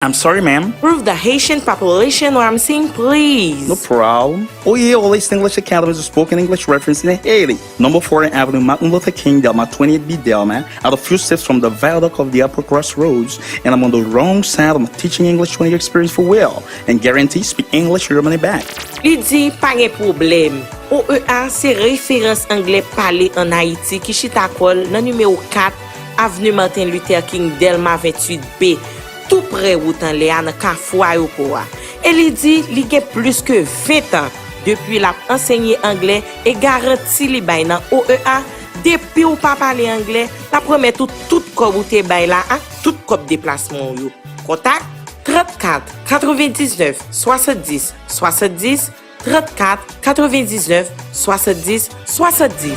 I'm sorry, ma'am. Prove the Haitian population what I'm saying, please. No problem. Oh yeah, Oasis English Academy is a spoken English reference in Haiti. Number 4 Avenue, Martin Luther King, Delma, 28B Delma, out a few steps from the viaduct of the Upper Crossroads, and I'm on the wrong side of my teaching English 20-year experience for well, and guarantee speak English your money back. Li di, pa gen problème. OEA, c'est référence anglais parlé en Haïti qui chita kol nan numéro 4, Avenue Martin Luther King, Delma 28B. Tout près Woutan Léa dans Carrefour Aéroport. Et li dit, li gen plus que 20 ans depuis la enseigné anglais et garanti li bay nan OEA. Depuis ou pas parler anglais, la promet tout comme ou te bay la, tout comme déplacement yo. Contact 34 99 70 70 34 99 70 70.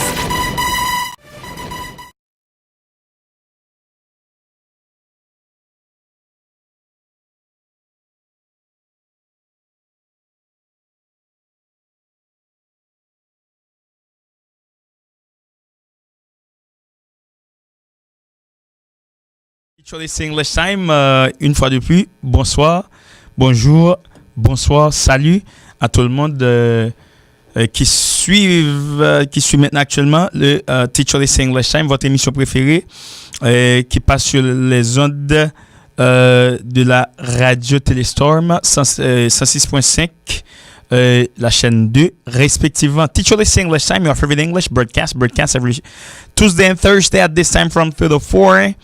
Teach English Time, une fois de plus, bonsoir, bonjour, bonsoir, salut à tout le monde qui suit maintenant actuellement le Teach English Time, votre émission préférée qui passe sur les ondes de la radio Téléstorm 106.5. La chaîne 2, respectivement. Teach English Time, your favorite English broadcast every Tuesday and Thursday at this time from 3 to 4.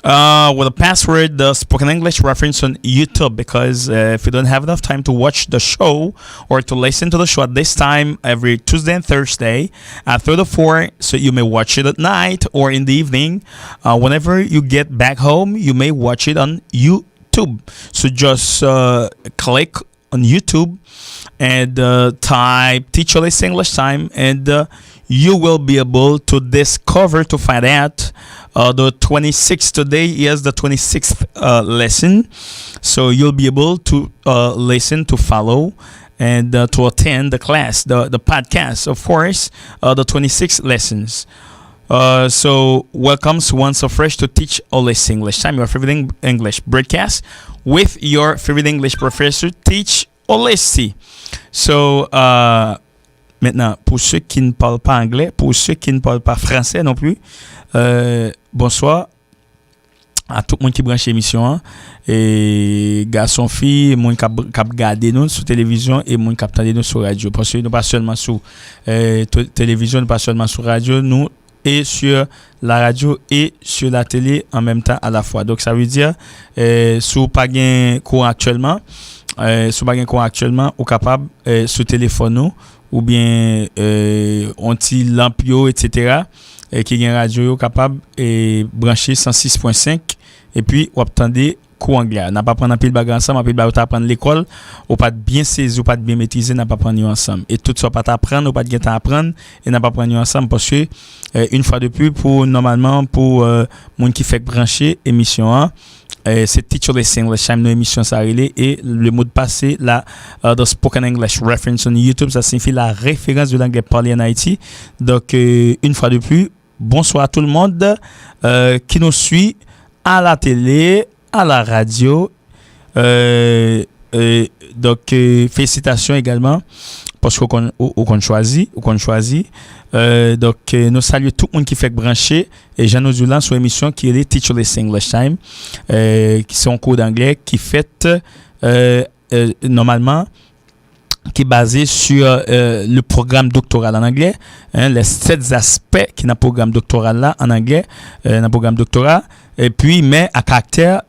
With a password, the spoken English reference on YouTube, because if you don't have enough time to watch the show or to listen to the show at this time every Tuesday and Thursday at 3 to 4, so you may watch it at night or in the evening. Whenever you get back home, you may watch it on YouTube. So just click on YouTube and type Teach English Time, and you will be able to discover, to find out the 26th. Today is the 26th lesson, so you'll be able to listen, to follow, and to attend the class, the podcast, of course, the 26 lessons. So welcome once afresh to Teach Always English Time, your favorite English broadcast with your favorite English professor, Teach Always. So maintenant, pour ceux qui ne parlent pas anglais, pour ceux qui ne parlent pas français non plus, bonsoir à tout le monde qui branche l'émission, et garçons, filles, monde qui regarde nous sur télévision et monde qui entend nous sur radio. Parce que nous pas seulement sur télévision, nous pas seulement sur radio, nous et sur la radio et sur la télé en même temps à la fois. Donc ça veut dire, si vous pas gain courant actuellement, ou capable sur téléphone nous, ou bien on ti lampio etc. Qui gagne radio capable et brancher 106.5 et puis ou attendez cours anglais. N'a pas prendre un pile bagarre ensemble, un pile bagarre apprendre l'école, ou pas bien saisir, ou pas bien maîtriser, n'a pas prendre ensemble. Et tout ça pas t'apprendre, ou pas bien t'apprendre et n'a pas prendre ensemble parce que une fois de plus pour normalement pour monde qui fait brancher émission 1. C'est Teach English Time, nos émissions ça relais, et le mot de passé là the spoken English reference on YouTube, ça signifie la référence de l'anglais parlé en Haïti. Donc une fois de plus, bonsoir à tout le monde qui nous suit à la télé, à la radio. Donc félicitations également parce qu'on choisit. Donc nous saluons tout le monde qui fait brancher et Jean Ozulan sur l'émission qui est Teach English Time, qui sont en cours d'anglais qui fait normalement qui est basé sur le programme doctoral en anglais, les 7 aspects qui n'a programme doctoral là en anglais, dans programme doctoral, et puis mais à caractère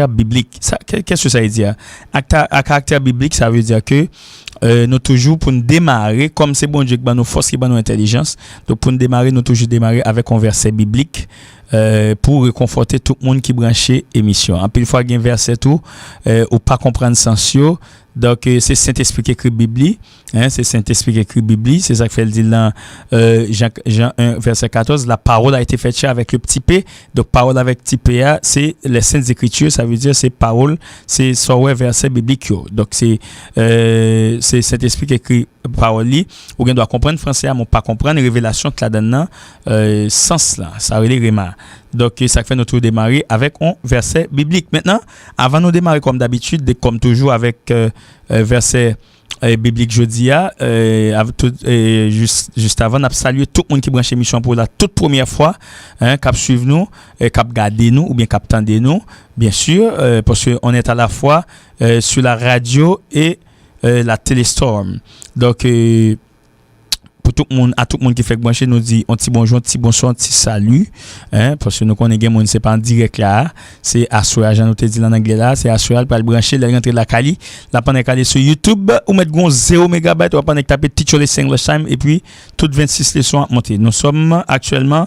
biblique. Ça, qu'est-ce que ça veut dire? À caractère biblique, ça veut dire que nous toujours pour nous démarrer, comme c'est bon Dieu qui bat nos forces, qui bat nos intelligences, donc pour nous démarrer, nous toujours démarrer avec un verset biblique pour réconforter tout le monde qui branché émission. En plus, il faut un verset tout ou pas comprendre sens yo. Donc c'est Saint-Esprit qui écrit Bible, c'est Saint-Esprit qui écrit Bible, c'est ça que fait le dit dans Jean 1 verset 14, la parole a été faite chair avec le petit p. Donc parole avec petit p c'est les saintes écritures, ça veut dire c'est parole, c'est soit verset biblique. Donc c'est Saint-Esprit qui écrit parole li, ou bien doit comprendre français, mais pas comprendre révélation que la donne sens là, ça veut dire Donc, ça fait notre démarrer avec un verset biblique. Maintenant, avant de démarrer comme d'habitude, comme toujours avec verset biblique jeudi, juste avant, on a salué tout le monde qui branche l'émission pour la toute première fois, qui suivre nous, qui regarder nous ou bien qui attendez nous, bien sûr, parce qu'on est à la fois sur la radio et la Téléstorm. Donc, pour tout le monde, à tout le monde qui fait brancher, nous dit un petit bonjour, un petit bonsoir, un petit salut, parce que nous connaissons bien, c'est pas en direct là, c'est assuré, j'en ai dit en anglais là, c'est assuré pour le brancher, la rentrée de la Cali, la pendant qu'elle est sur YouTube, ou mettre 0 MB, ou pendant que taper Teacher les English Time, et puis toutes 26 leçons à monter. Nous sommes actuellement,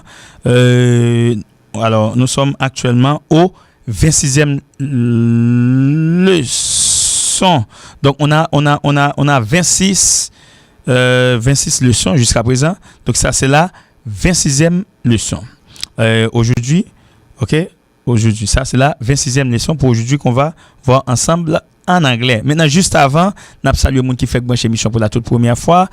au 26e leçon. Donc on a 26 leçons jusqu'à présent. Donc ça c'est la 26e leçon. Aujourd'hui, ça c'est la 26e leçon pour aujourd'hui qu'on va voir ensemble en anglais. Maintenant, juste avant, nous saluons les gens qui fait brancher émission pour la toute première fois.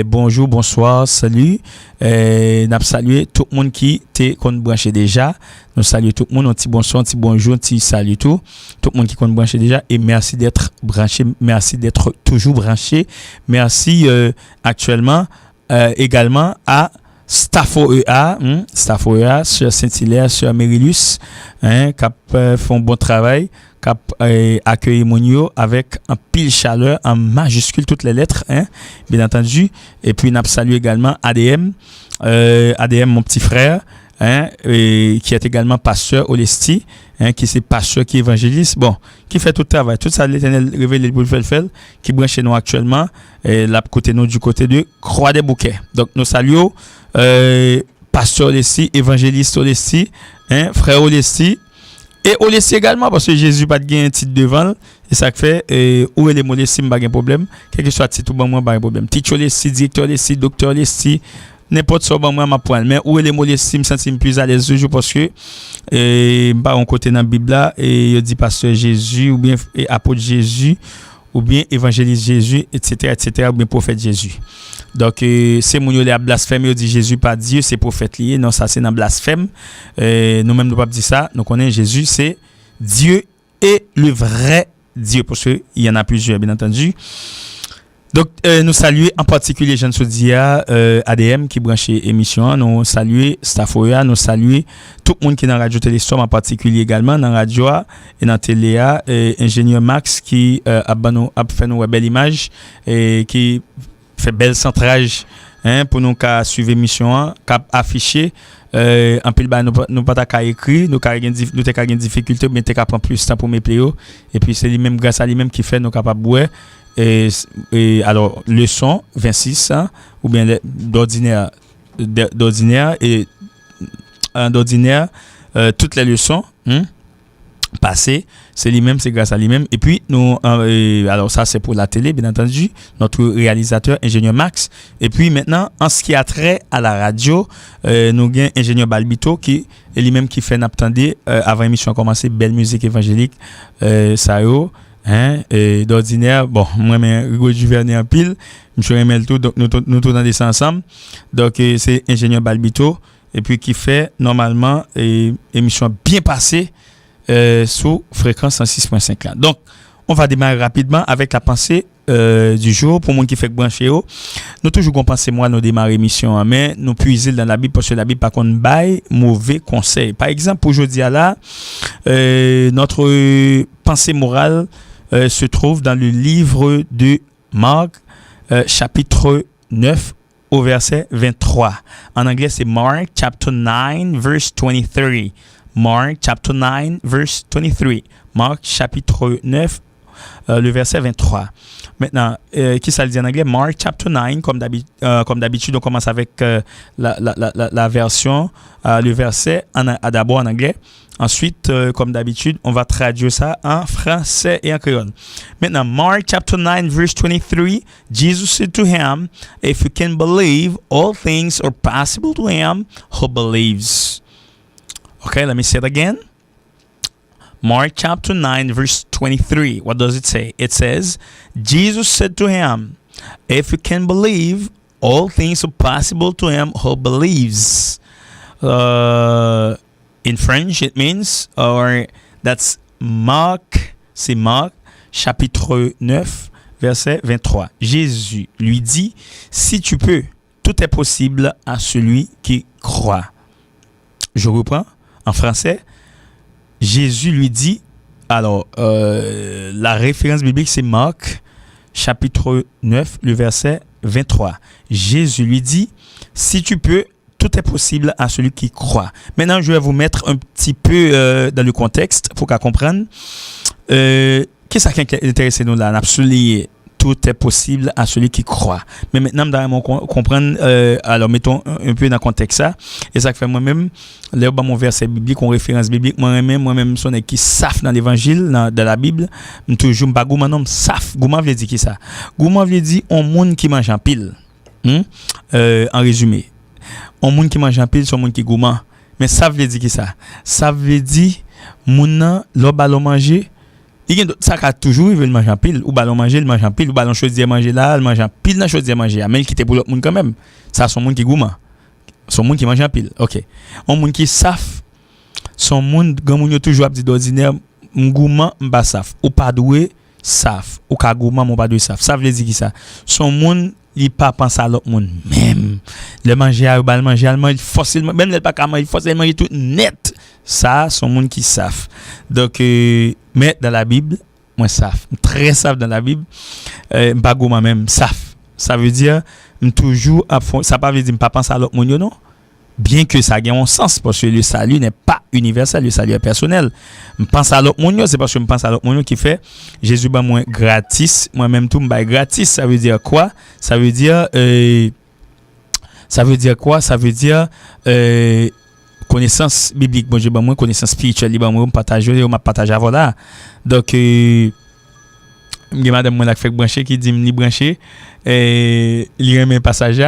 Bonjour, bonsoir, salut. Nous saluons tout le monde qui t'est branché déjà. Nous saluons tout le monde, un petit bonsoir, un petit bonjour, un petit salut tout. Tout le monde qui est branché déjà. Et merci d'être branché, merci d'être toujours branché. Merci actuellement également à Staffo EA, sur Saint-Hilaire, sur Mérilus, qui font bon travail, qui accueillent Monio avec un pile chaleur, en majuscule toutes les lettres, bien entendu. Et puis, nous saluons également ADM, mon petit frère, qui est également pasteur Olesti, qui c'est pasteur, qui est évangéliste, qui fait tout le travail. Tout ça, l'Éternel révélé pour le faire, qui branche nous actuellement, là, côté nous, du côté de Croix des Bouquets. Donc, nous saluons, pasteur Olesti, évangéliste Olesti, frère Olesti, et Olesti également, parce que Jésus n'a pas de titre devant, et ça fait, où est les Olesti, pas de problème, quel que soit le titre, pas de problème. Teacher Olesti, directeur Olesti, docteur Olesti, n'importe quoi, moi, ma pointe. Mais où est les Olesti, me sentir plus à l'aise toujours parce que, on côté dans la Bible là, et il dit pasteur Jésus, ou bien apôtre Jésus, ou bien évangéliste Jésus, etc., ou bien prophète Jésus. Donc, c'est mon yole à blasphème, il dit Jésus pas Dieu, c'est prophète lié. Non, ça c'est dans blasphème. Nous-mêmes, nous pas dire ça. Nous connaissons Jésus, c'est Dieu et le vrai Dieu, parce qu'il y en a plusieurs, bien entendu. Donc, nous saluons en particulier Jean Soudia, ADM qui branche l'émission. Nous saluons Staffoya, nous saluons tout le monde qui est dans la radio Téléstorm, en particulier également dans la radio et dans la télé. Ingénieur Max qui a fait une belle image et qui fait bel centrage pour nous suivre l'émission, qui a affiché. En pile, nous pas qu'à écrire, nous avons des difficultés, mais nous avons plus de temps pour mes pléos. Et puis, c'est lui-même, grâce à lui-même, qui fait nous capables de et alors leçon 26 ou bien d'ordinaire et d'ordinaire toutes les leçons passées, c'est lui-même, c'est grâce à lui-même. Et puis nous alors ça c'est pour la télé, bien entendu, notre réalisateur ingénieur Max. Et puis maintenant en ce qui a trait à la radio, nous avons ingénieur Balbito qui est lui-même qui fait n'attendez avant l'émission commencer belle musique évangélique ça yo. Et d'ordinaire, moi, Rigo Duvernay en pile, je remets le tout, donc nous tournons des ensemble. Donc, c'est ingénieur Balbito, et puis qui fait normalement émission bien passée sous fréquence 106.5 là. Donc, on va démarrer rapidement avec la pensée du jour pour moi qui fait brancher. Nous toujours qu'on pense moi nous démarrer émission, mais nous puiser dans la Bible parce que la Bible par contre bail mauvais conseil. Par exemple, aujourd'hui là, notre pensée morale se trouve dans le livre de Marc, chapitre 9, au verset 23. En anglais, c'est Mark chapter 9, verse 23. Mark chapter 9, verse 23. Marc, chapitre 9, le verset 23. Maintenant, qui ça le dit en anglais? Mark chapter 9, comme d'habitude, on commence avec la version, le verset d'abord en anglais. Ensuite, comme d'habitude, on va traduire ça en français et en créole. Maintenant, Mark chapter 9, verse 23, Jesus said to him, if you can believe, all things are possible to him who believes. Okay, let me say it again. Mark chapter 9, verse 23. What does it say? It says, Jesus said to him, if you can believe, all things are possible to him who believes. In French, it means, or that's Marc, c'est Marc, chapitre 9, verset 23. Jésus lui dit, si tu peux, tout est possible à celui qui croit. Je reprends en français. Jésus lui dit, alors, la référence biblique, c'est Marc, chapitre 9, le verset 23. Jésus lui dit, si tu peux, tout est possible à celui qui croit. Maintenant, je vais vous mettre un petit peu dans le contexte pour qu'on comprenne. Qu'est-ce qui est intéressé nous là? Absolument, tout est possible à celui qui croit. Mais maintenant, nous comprendre, alors mettons un peu dans le contexte ça. Et ça fait moi-même, là, mon verset biblique, en référence biblique, moi-même, son qui savent dans l'évangile, dans la Bible, toujours pas gourmand, non, savent. Gourmand veut dire qui ça? Gourmand veut dire on monde qui mange en pile. En résumé. On monde qui mange en pile, son monde qui gourmand. Mais ça veut dire qui ça? Ça veut dire moun nan l'on ballon manger. Ça a toujours il veut manger en pile ou ballon manger, il mange en pile ou ballon chaudière manger là, il mange en pile dans chaudière manger. Mais il quitte pour l'autre monde quand même. Ça son monde qui gourmand. Son monde qui mange en pile. OK. On monde qui saf. Son monde grand moun yo toujours dit d'ordinaire gourmand m'pa saf ou pas doué saf ou ka gourmand mon pas doué saf. Ça veut dire qui ça? Son monde il pas penser à l'autre monde même le manger à bal manger allemand forcément même il pas qu'à manger forcément manger tout net ça son monde qui savent donc mais dans la Bible moi savent très savent dans la Bible pas gourmand même savent ça veut dire toujours à fond ça pas veut dire pas penser à l'autre monde non bien que ça ait un sens parce que le salut n'est pas universel, le salut est personnel. Je pense à l'autre monde, c'est parce que je pense à l'autre monde qui fait Jésus ba moi gratis, moi-même tout me gratis, ça veut dire quoi? Ça veut dire quoi? Ça veut dire connaissance biblique, bon je ba moi connaissance spirituelle, ba moi partager, on m'a partagé voilà. Donc madame moi la fait brancher qui dit me brancher et lire mes passages.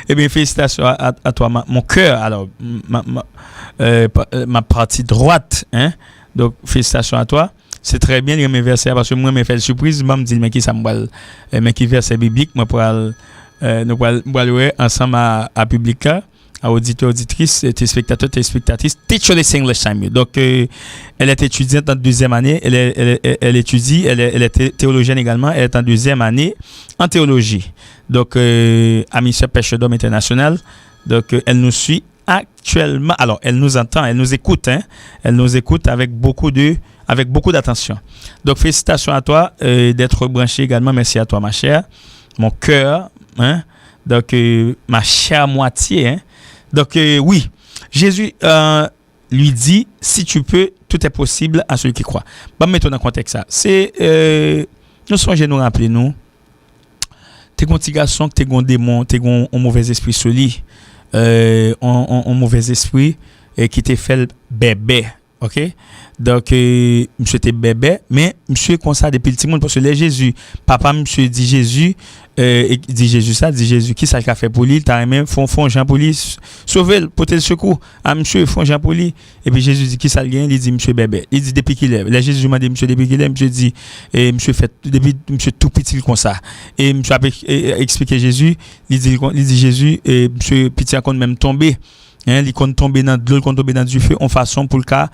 Eh bien félicitations à toi mon cœur alors ma partie droite hein donc félicitations à toi c'est très bien lire mes versets parce que moi me fait surprise me dit mais qui ça mais qui verset biblique moi pour nous aller ensemble à Publica à auditeurs, auditrices, téléspectateurs, téléspectatrices, teacher this English time. Donc, elle est étudiante en deuxième année, elle étudie, elle est théologienne également, elle est en deuxième année en théologie. Donc, à Mission Pêche d'Homme International. Donc, elle nous suit actuellement. Alors, elle nous entend, elle nous écoute, hein. Elle nous écoute avec beaucoup d'attention. Donc, félicitations à toi d'être branché également. Merci à toi, ma chère. Mon cœur, hein. Donc, ma chère moitié, hein. Donc, oui, Jésus lui dit, si tu peux, tout est possible à celui qui croit. Bon, mettons dans le contexte ça. C'est, nous songez nous rappeler, nous, t'es un petit garçon, t'es un démon, t'es un mauvais esprit soli, un mauvais esprit qui t'a fait le bébé. OK? Donc, monsieur était bébé, mais monsieur est comme ça depuis le petit monde, parce que les Jésus, papa, monsieur dit Jésus, dit Jésus, qui ça qu'a fait pour lui, t'as même font Jean pour lui, sauver, porter le secours, à monsieur, font Jean pour lui, et puis Jésus dit, qui ça le gagne, il dit, monsieur bébé, il dit, depuis qu'il est, les Jésus m'a dit, monsieur, depuis qu'il est, monsieur dit, et monsieur fait, depuis, monsieur tout petit comme ça, et monsieur a expliqué Jésus, il dit Jésus, et monsieur petit a quand même tombé, hein, il compte tomber dans de l'eau, il compte tomber dans du feu en façon pour le cas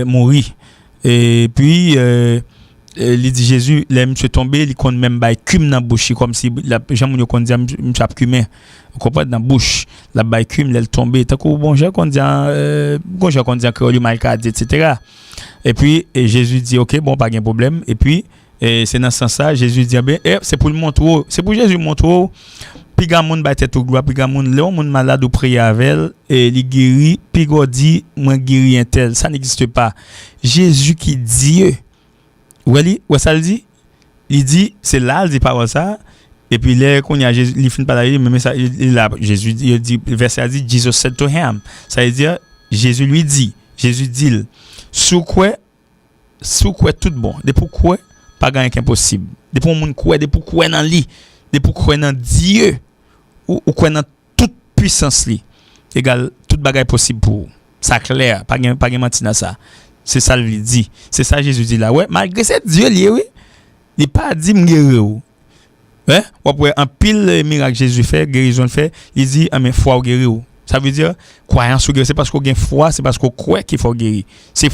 mourir. Et puis il dit Jésus, là monsieur tombé, il compte même bail cume dans bouche comme si la gens mon qu'on dit monsieur a cume. Vous comprenez dans bouche, la bail cume elle tombé, tant que bon j'ai qu'on dit que malade etc. Et puis Jésus dit OK, bon pas de problème et puis c'est dans ce sens-là Jésus dit ben c'est pour le montrer, c'est pour Jésus montrer puis grand monde ba tête au gloire puis grand monde là monde malade ou prier avec elle et il guérit puis God dit moi guéri un tel ça n'existe pas. Jésus qui Dieu ouais ça le dit, il dit c'est là il dit parole ça et puis là qu'on y a Jésus il finit par là mais ça il a Jésus il dit verset a dit Jesus said to him, ça veut dire Jésus lui dit sous quoi tout bon de pourquoi pas gain impossible de pour monde quoi de pourquoi dans lui de pourquoi dans Dieu ou quoi dans toute puissance li égal toute bagaille possible pour ça clair pas mentir dans ça c'est ça lui dit c'est ça Jésus dit là ouais malgré ça Dieu li oui il pas dit m'guérir hein ou après un pile miracle Jésus fait guérison fait il dit mais foi guérir Ça veut dire, croyance ou guérir, c'est parce qu'on a foi, c'est parce qu'on croit qu'il faut guérir. C'est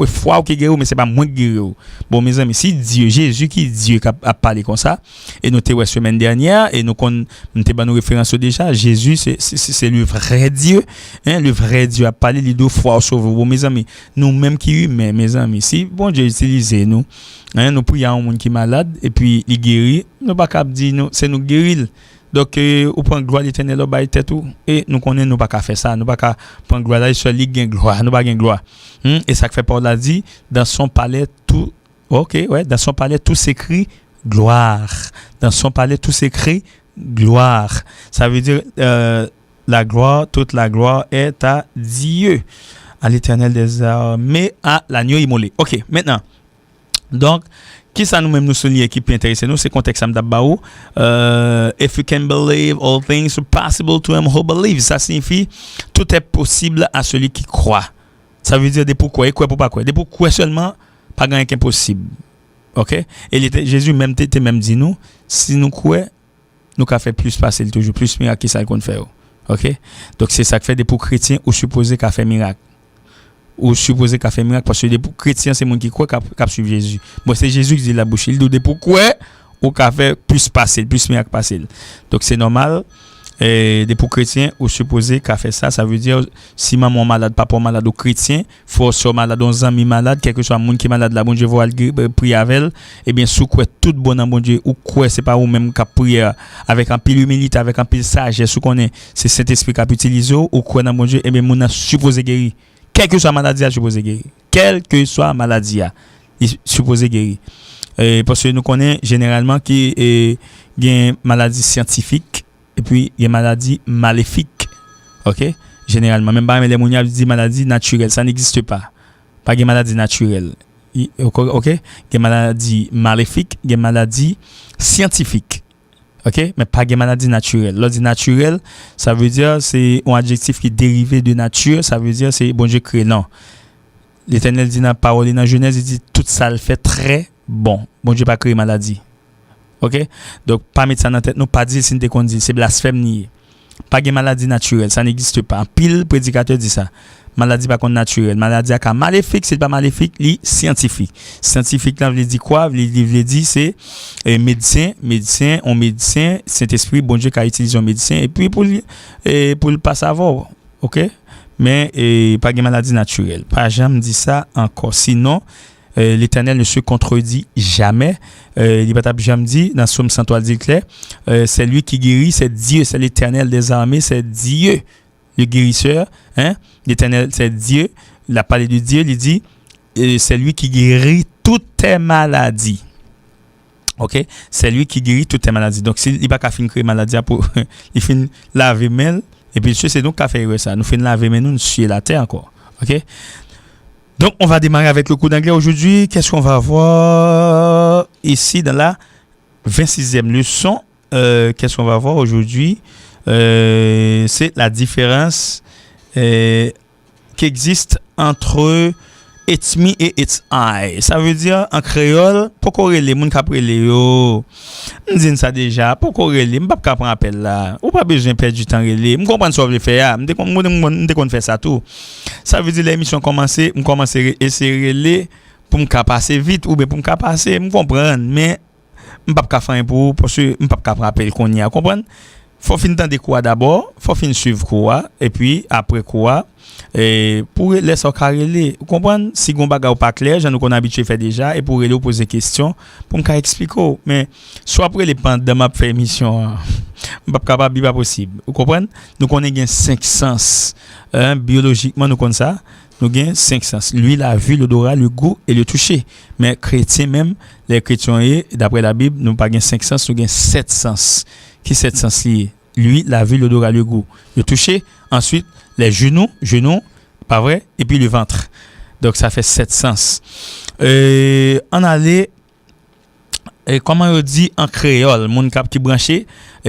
foi qui guérit, mais c'est pas moi qui guérit. Bon, mes amis, si Dieu, Jésus qui est Dieu, qui a parlé comme ça, et nous t'es semaine dernière, et nous t'es nos références déjà, Jésus, c'est le vrai Dieu, hein, le vrai Dieu a parlé, il doit foi au sauveur. Bon, mes amis, nous-mêmes qui humains, mes amis, si bon Dieu utilise nous, hein, nous prions à un monde qui est malade, et puis il guérit, nous pas cap dire, c'est nous guérir. Donc, on prend gloire l'éternel au bail tête tout. Et nous connaissons, nous pas qu'à faire ça. Nous pas qu'à prendre gloire là, seul il gagne gloire. Nous pas gagne gloire. Et ça fait Paul a dit, dans son palais tout, dans son palais tout s'écrit gloire. Dans son palais tout s'écrit gloire. Ça veut dire, la gloire, toute la gloire est à Dieu, à l'éternel des armées, à l'agneau immolé. Ok, maintenant. Donc, qui ça nous-mêmes nous souligne qui peut intéresser nous, c'est contexte d'Abaou. If you can believe, all things are possible to him who believes. Ça signifie tout est possible à celui qui croit. Ça veut dire des pourquoi et quoi pour pas quoi. Des pourquoi seulement, pas rien qu'impossible. OK? Et Jésus même dit nous, si nous croyons, nous qu'à faire plus passer toujours plus miracle que ça qu'on fait. OK? Donc c'est ça que fait des pour chrétiens ou supposé qu'a fait miracle. Ou supposé qu'a fait miracle parce que les chrétiens c'est monde qui croit qu'a suivre Jésus. Bon c'est Jésus qui dit la bouche, il dit pourquoi ou qu'a fait plus passer, plus miracle passer. Donc c'est normal et des pour chrétiens ou supposé qu'a fait ça veut dire si maman malade, papa malade ou chrétien, faut soit malade, un ami malade, quelque soit monde qui est malade là bon Dieu va prier avec elle et bien sous quoi tout bon en bon Dieu ou quoi c'est pas ou même qu'a prier avec un pile humilité, avec un pile sagesse ou connaît c'est Saint-Esprit qu'a utilisé ou quoi dans bon Dieu et bien mon a supposé guérir. Quelle que soit maladie, il supposé guérir. Quelle que soit maladie, il supposé guérir. Parce que nous connaissons généralement qu'il y a une maladie scientifique et puis il y a une maladie maléfique. OK? Généralement. Même pas les gens disent maladie naturelle. Ça n'existe pas. Pas de maladie naturelle. OK? Il y a une maladie maléfique, il y a une maladie scientifique. OK? Mais pas de maladie naturelle. L'ordre naturel, ça veut dire c'est un adjectif qui est dérivé de nature, ça veut dire c'est bon Dieu créé. Non. L'Éternel dit dans la parole dans Genèse, il dit tout ça le fait très bon. Bon Dieu pas créé maladie. OK? Donc pas mettre ça dans la tête, non pas dire c'est blasphème nié. Pas de maladie naturelle, ça n'existe pas. Un pile prédicateur dit ça. Maladie pas naturelle, maladie à maléfique, c'est pas maléfique, li scientifique. Scientifique là veut dire quoi? Veut dire c'est médecin, Saint-Esprit bon Dieu qui a utilisé un médecin et puis pour le pas savoir. OK? Mais pas de maladie naturelle. Pas jamais dit ça encore. Sinon l'Éternel ne se contredit jamais. Il va jamais dit dans Psaume 103 dit clair, c'est lui qui guérit, c'est Dieu, c'est l'Éternel des armées, c'est Dieu. Le guérisseur, hein? L'Éternel, c'est Dieu. Il a parlé de Dieu, il dit, c'est lui qui guérit toutes tes maladies. OK? C'est lui qui guérit toutes tes maladies. Donc, s'il n'y a pas qu'à finir maladie, il finit laver main, et puis c'est donc qu'à faire ça. Nous finissons laver main, nous suivons la terre encore. OK? Donc, on va démarrer avec le cours d'anglais aujourd'hui. Qu'est-ce qu'on va voir ici dans la 26e leçon? Qu'est-ce qu'on va voir aujourd'hui? C'est la différence qui existe entre it's me et it's I. Ça veut dire en créole, pour corréler, moun ka prele yo. M'dine ça déjà, pour corréler, m'pa ka prendre appel là. Ou pas besoin perdre du temps relé. M'comprendre ça veut faire. M'dé kon faire ça tout. Ça veut dire l'émission commencer, m'commencer essayer relé pour m'ka passer vite ou bien pour m'ka passer, m'comprendre, mais m'pa ka faire pour parce que m'pa ka prendre appel qu'on y a, comprendre? Faut finir de quoi d'abord, faut finir suivre quoi et puis après quoi et pour laisser carréler, vous comprenez si gon bagarre pas clair, j'en qu'on habitué faire déjà et pour aller poser question pour me expliquer mais soit après les pendant m'a fait émission pas capable pas possible. Vous comprenez nous connaît gain 5 sens biologiquement nous connaît ça. Nous gain 5 sens. Lui la vue, l'odorat, le goût et le toucher. Mais chrétiens même, les chrétiens d'après la Bible, nous pas gain 5 sens, nous gain 7 sens. Qui 7 sens liés? Lui la vue, l'odorat, le goût, le toucher, ensuite les genoux, pas vrai, et puis le ventre. Donc ça fait 7 sens. On allait comment on dit en créole, mon cap qui branché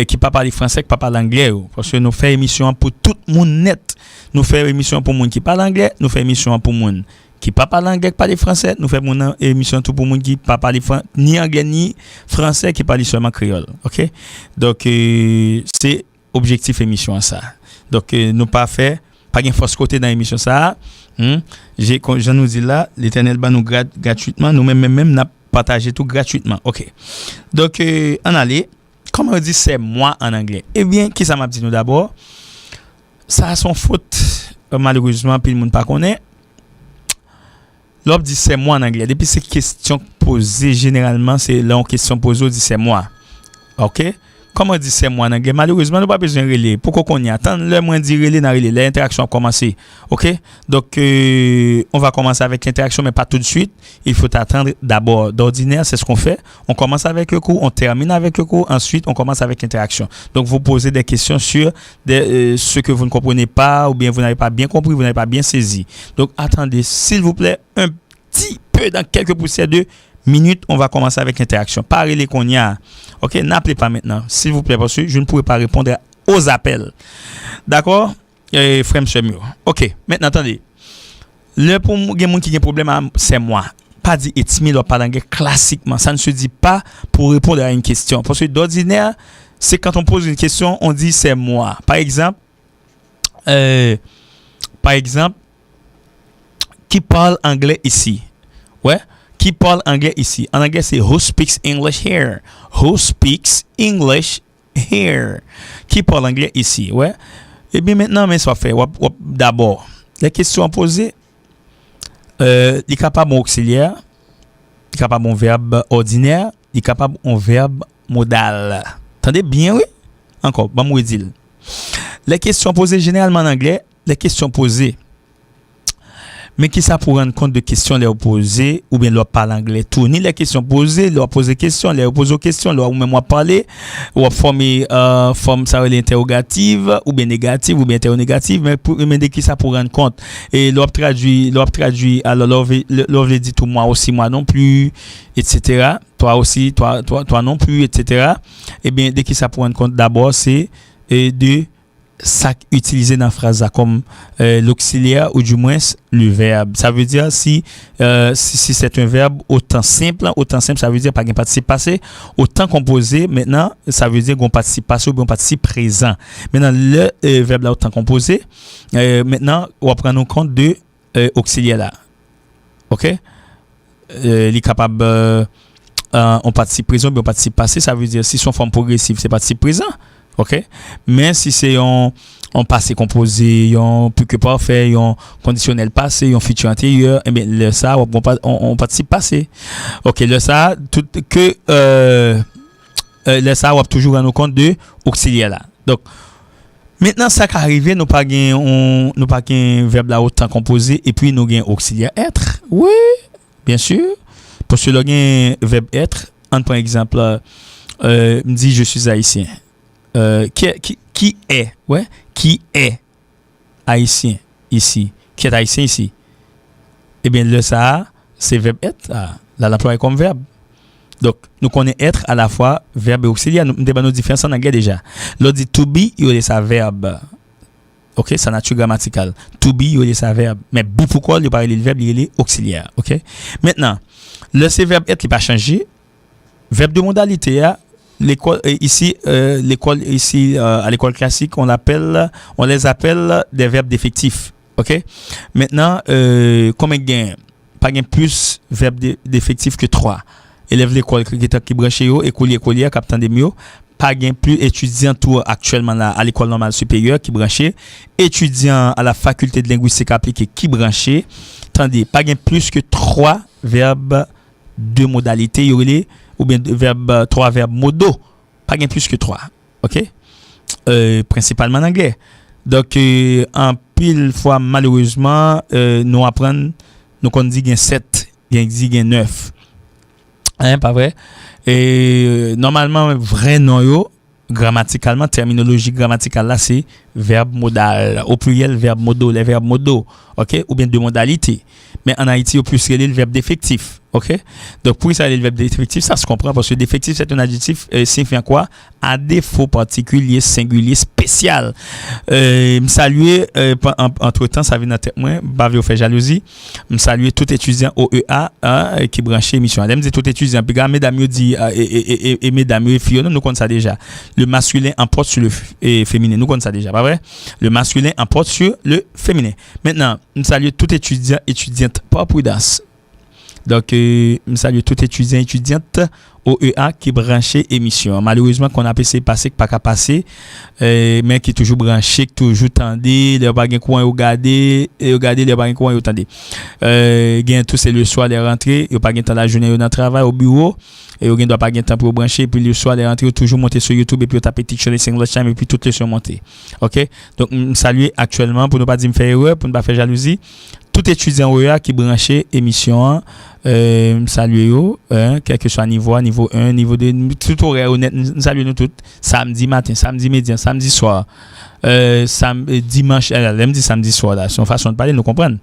qui pas parler français, qui pas parler anglais parce que nous fait émission pour tout monde net. Nous fait émission pour monde qui parle anglais, nous fait émission pour monde qui pas parle anglais, qui parle français, nous fait mon émission tout pour monde qui pas parler ni anglais ni français, qui parle seulement créole. OK? Donc c'est objectif émission à ça. Donc nous pas fait pas gain force côté dans l'émission ça. J'ai comme je nous dis là, l'Éternel ba nous gratuitement, nous même n'a partagé tout gratuitement. OK. Donc on allait comment on dit c'est moi en anglais. Eh bien, qui ça m'a dit nous d'abord? Ça a son faute malheureusement puis le monde pas connaît. L'op dit c'est moi en anglais. Depuis ces questions posées généralement, c'est là en question posée on dit c'est moi. OK? Comment on dit c'est moi en anglais? Malheureusement, nous pas besoin de relais. Pourquoi qu'on y attend? Le moins dit relais dans relais. L'interaction a commencé. OK? Donc, on va commencer avec l'interaction, mais pas tout de suite. Il faut attendre d'abord. D'ordinaire, c'est ce qu'on fait. On commence avec le cours, on termine avec le cours. Ensuite, on commence avec l'interaction. Donc, vous posez des questions sur ce que vous ne comprenez pas ou bien vous n'avez pas bien compris, vous n'avez pas bien saisi. Donc, attendez, s'il vous plaît, un petit peu, dans quelques poussières de minutes, on va commencer avec l'interaction. Parlez les qu'on y a. OK, n'appelez pas maintenant, s'il vous plaît, parce que je ne pourrai pas répondre aux appels. D'accord? Frère M. Mur. OK, maintenant, attendez. Le pour quelqu'un qui a un problème, c'est moi. Pas dit timide ou pas d'anglais classiquement. Ça ne se dit pas pour répondre à une question. Parce que d'ordinaire, c'est quand on pose une question, on dit c'est moi. Par exemple, qui parle anglais ici? Ouais? Qui parle anglais ici? En anglais, c'est who speaks English here? Who speaks English here? Qui parle anglais ici? Ouais. Et bien maintenant, mais ça fait. D'abord, les questions posées, il est capable d'un auxiliaire, il est capable d'un verbe ordinaire, il est capable d'un verbe modal. Attendez bien, oui? Encore, bon, moi dire. Les questions posées généralement en anglais, les questions posées. Mais qui ça pour rendre compte de questions les poser ou bien leur parler anglais tout ni les questions posées leur poser questions les poser questions leur même moi parler ou former forme ça l'interrogative ou bien négative ou bien interrogative mais de qui ça pour rendre compte et leur traduit alors leur dit tout moi aussi moi non plus etc. toi aussi toi non plus etc. et bien de qui ça pour rendre compte d'abord c'est de ça utilisé dans la phrase comme l'auxiliaire ou du moins le verbe. Ça veut dire si c'est un verbe autant simple ça veut dire pas un participe passé, autant composé maintenant ça veut dire qu'on participe passé ou bien participe présent. Maintenant le verbe là autant composé maintenant on va prendre en compte de auxiliaire là. OK? Il est capable on participe présent ou bien participe passé, ça veut dire si son forme progressive c'est participe présent. OK? Mais si c'est un passé composé, un plus que parfait, un conditionnel passé, un futur antérieur, eh bien, le ça, on participe passé. OK, le ça, tout que, le ça, on va toujours rendre compte de auxiliaire là. Donc, maintenant, ça qui arrive, nous pas un verbe là autant composé, et puis nous gain auxiliaire être. Oui, bien sûr. Parce que le gain verbe être, on prend exemple, me dit je suis haïtien. Qui est haïtien ici? Qui est haïtien ici? Eh bien, le ça, c'est verbe être. Là, l'emploi est comme verbe. Donc, nous connaissons être à la fois verbe et auxiliaire. Nous avons nos différences en anglais déjà. L'autre dit to be, il y a sa verbe. OK, c'est nature grammaticale. To be, il y a sa verbe. Mais pourquoi il parle le verbe, il est auxiliaire. OK? Maintenant, le verbe être, il n'a pas changé. Verbe de modalité, l'école ici à l'école classique on les appelle des verbes défectifs. OK? Maintenant combien gain pas gain plus verbes défectifs que 3. Élève l'école qui branché yo écolier capitaine de mieux pas gain plus étudiant tout actuellement là à l'école normale supérieure qui branché étudiant à la faculté de linguistique appliquée qui branché tandis pas gain plus que 3 verbes de modalité y ou bien trois verbes modaux, pas gain plus que 3. OK? Principalement en anglais. Donc en pile fois malheureusement nous apprenons nous qu'on dit gain 7, gain 9. Hein, pas vrai? Et normalement vrai non yo grammaticalement terminologie grammaticale là c'est verbe modal au pluriel verbe modaux les verbes modaux. OK? Ou bien de modalité. Mais en Haïti au plus c'est le verbe défectif. OK? Donc, pour ça, le verbe défectif, ça se comprend parce que défectif, c'est un adjectif signifiant quoi? À défaut particulier, singulier, spécial. Me saluer, entre-temps, ça vient dans la tête, moi, pas vous faire jalousie. Me saluer tout étudiant OEA qui branche émission. Elle me dit tout étudiant. Puis, mesdames, dit, et mesdames, et filles, nous connaissons ça déjà. Le masculin emporte sur le féminin. Nous connaissons ça déjà, pas vrai? Le masculin emporte sur le féminin. Maintenant, me saluer tout étudiant, étudiante, pas prudence. Donc, je salue tout étudiant, étudiante OEA qui branché émission. Malheureusement, qu'on a essayé de passer, pas qu'à passer, mais qui est toujours branché, qui toujours tendé, il n'y a pas de coin à regarder, il n'y a pas de coin à attendre. Gain tout c'est le soir les rentrées, il n'y a pas de temps la journée dans le travail, au bureau, et il n'y a pas de temps pour brancher, puis le soir les rentrées, toujours monter sur YouTube, et puis taper Teacher English Time, et puis toutes les choses monter. OK? Donc, je salue actuellement, pour ne pas dire me faire erreur, pour ne pas faire jalousie, tout étudiant OEA qui branché émission, salut yo, quel que soit niveau 1, niveau 2, tout horaire honnête, salut nous tous, samedi matin, samedi midi, samedi soir, dimanche, elle me dit samedi soir là, son façon de parler, nous comprendre.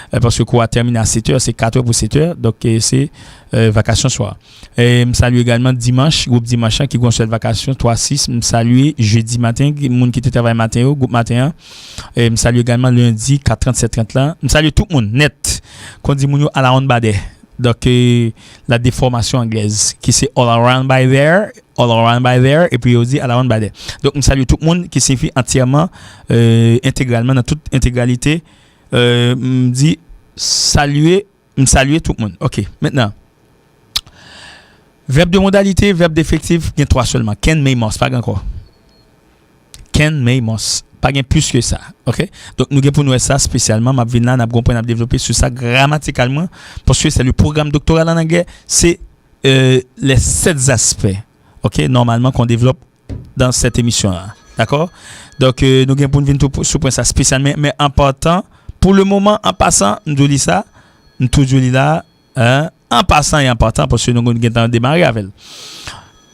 Parce que quoi termine à 7h, c'est 4h pour 7h, donc c'est vacation soir. Salut également dimanche, groupe dimanche qui gonfle vacation 3-6, salut jeudi matin, monde qui travaille matin, groupe matin. Salut également lundi 4:37 là. Salut tout le monde net. Qu'on dit moun yo à la on bade. Donc la déformation anglaise qui c'est all around by there et puis on dit à la on bade. Donc on salue tout le monde qui signifie entièrement intégralement dans toute intégralité dit saluer tout le monde. OK, maintenant verbe de modalité, verbe d'effectif, il y a 3 seulement. Can, may, must, pas encore. Can, may, must. Pas gain plus que ça. OK? Donc, nous avons pour nous ça spécialement. Ma vie là, nous avons développé sur ça grammaticalement. Parce que c'est le programme doctoral en anglais. C'est les 7 aspects. OK? Normalement, qu'on développe dans cette émission-là. D'accord? Donc, nous avons pour nous venir sur ça spécialement. Mais en partant, pour le moment, en passant, nous disons ça. Nous toujours là. En passant et en partant, parce que nous avons démarré avec elle.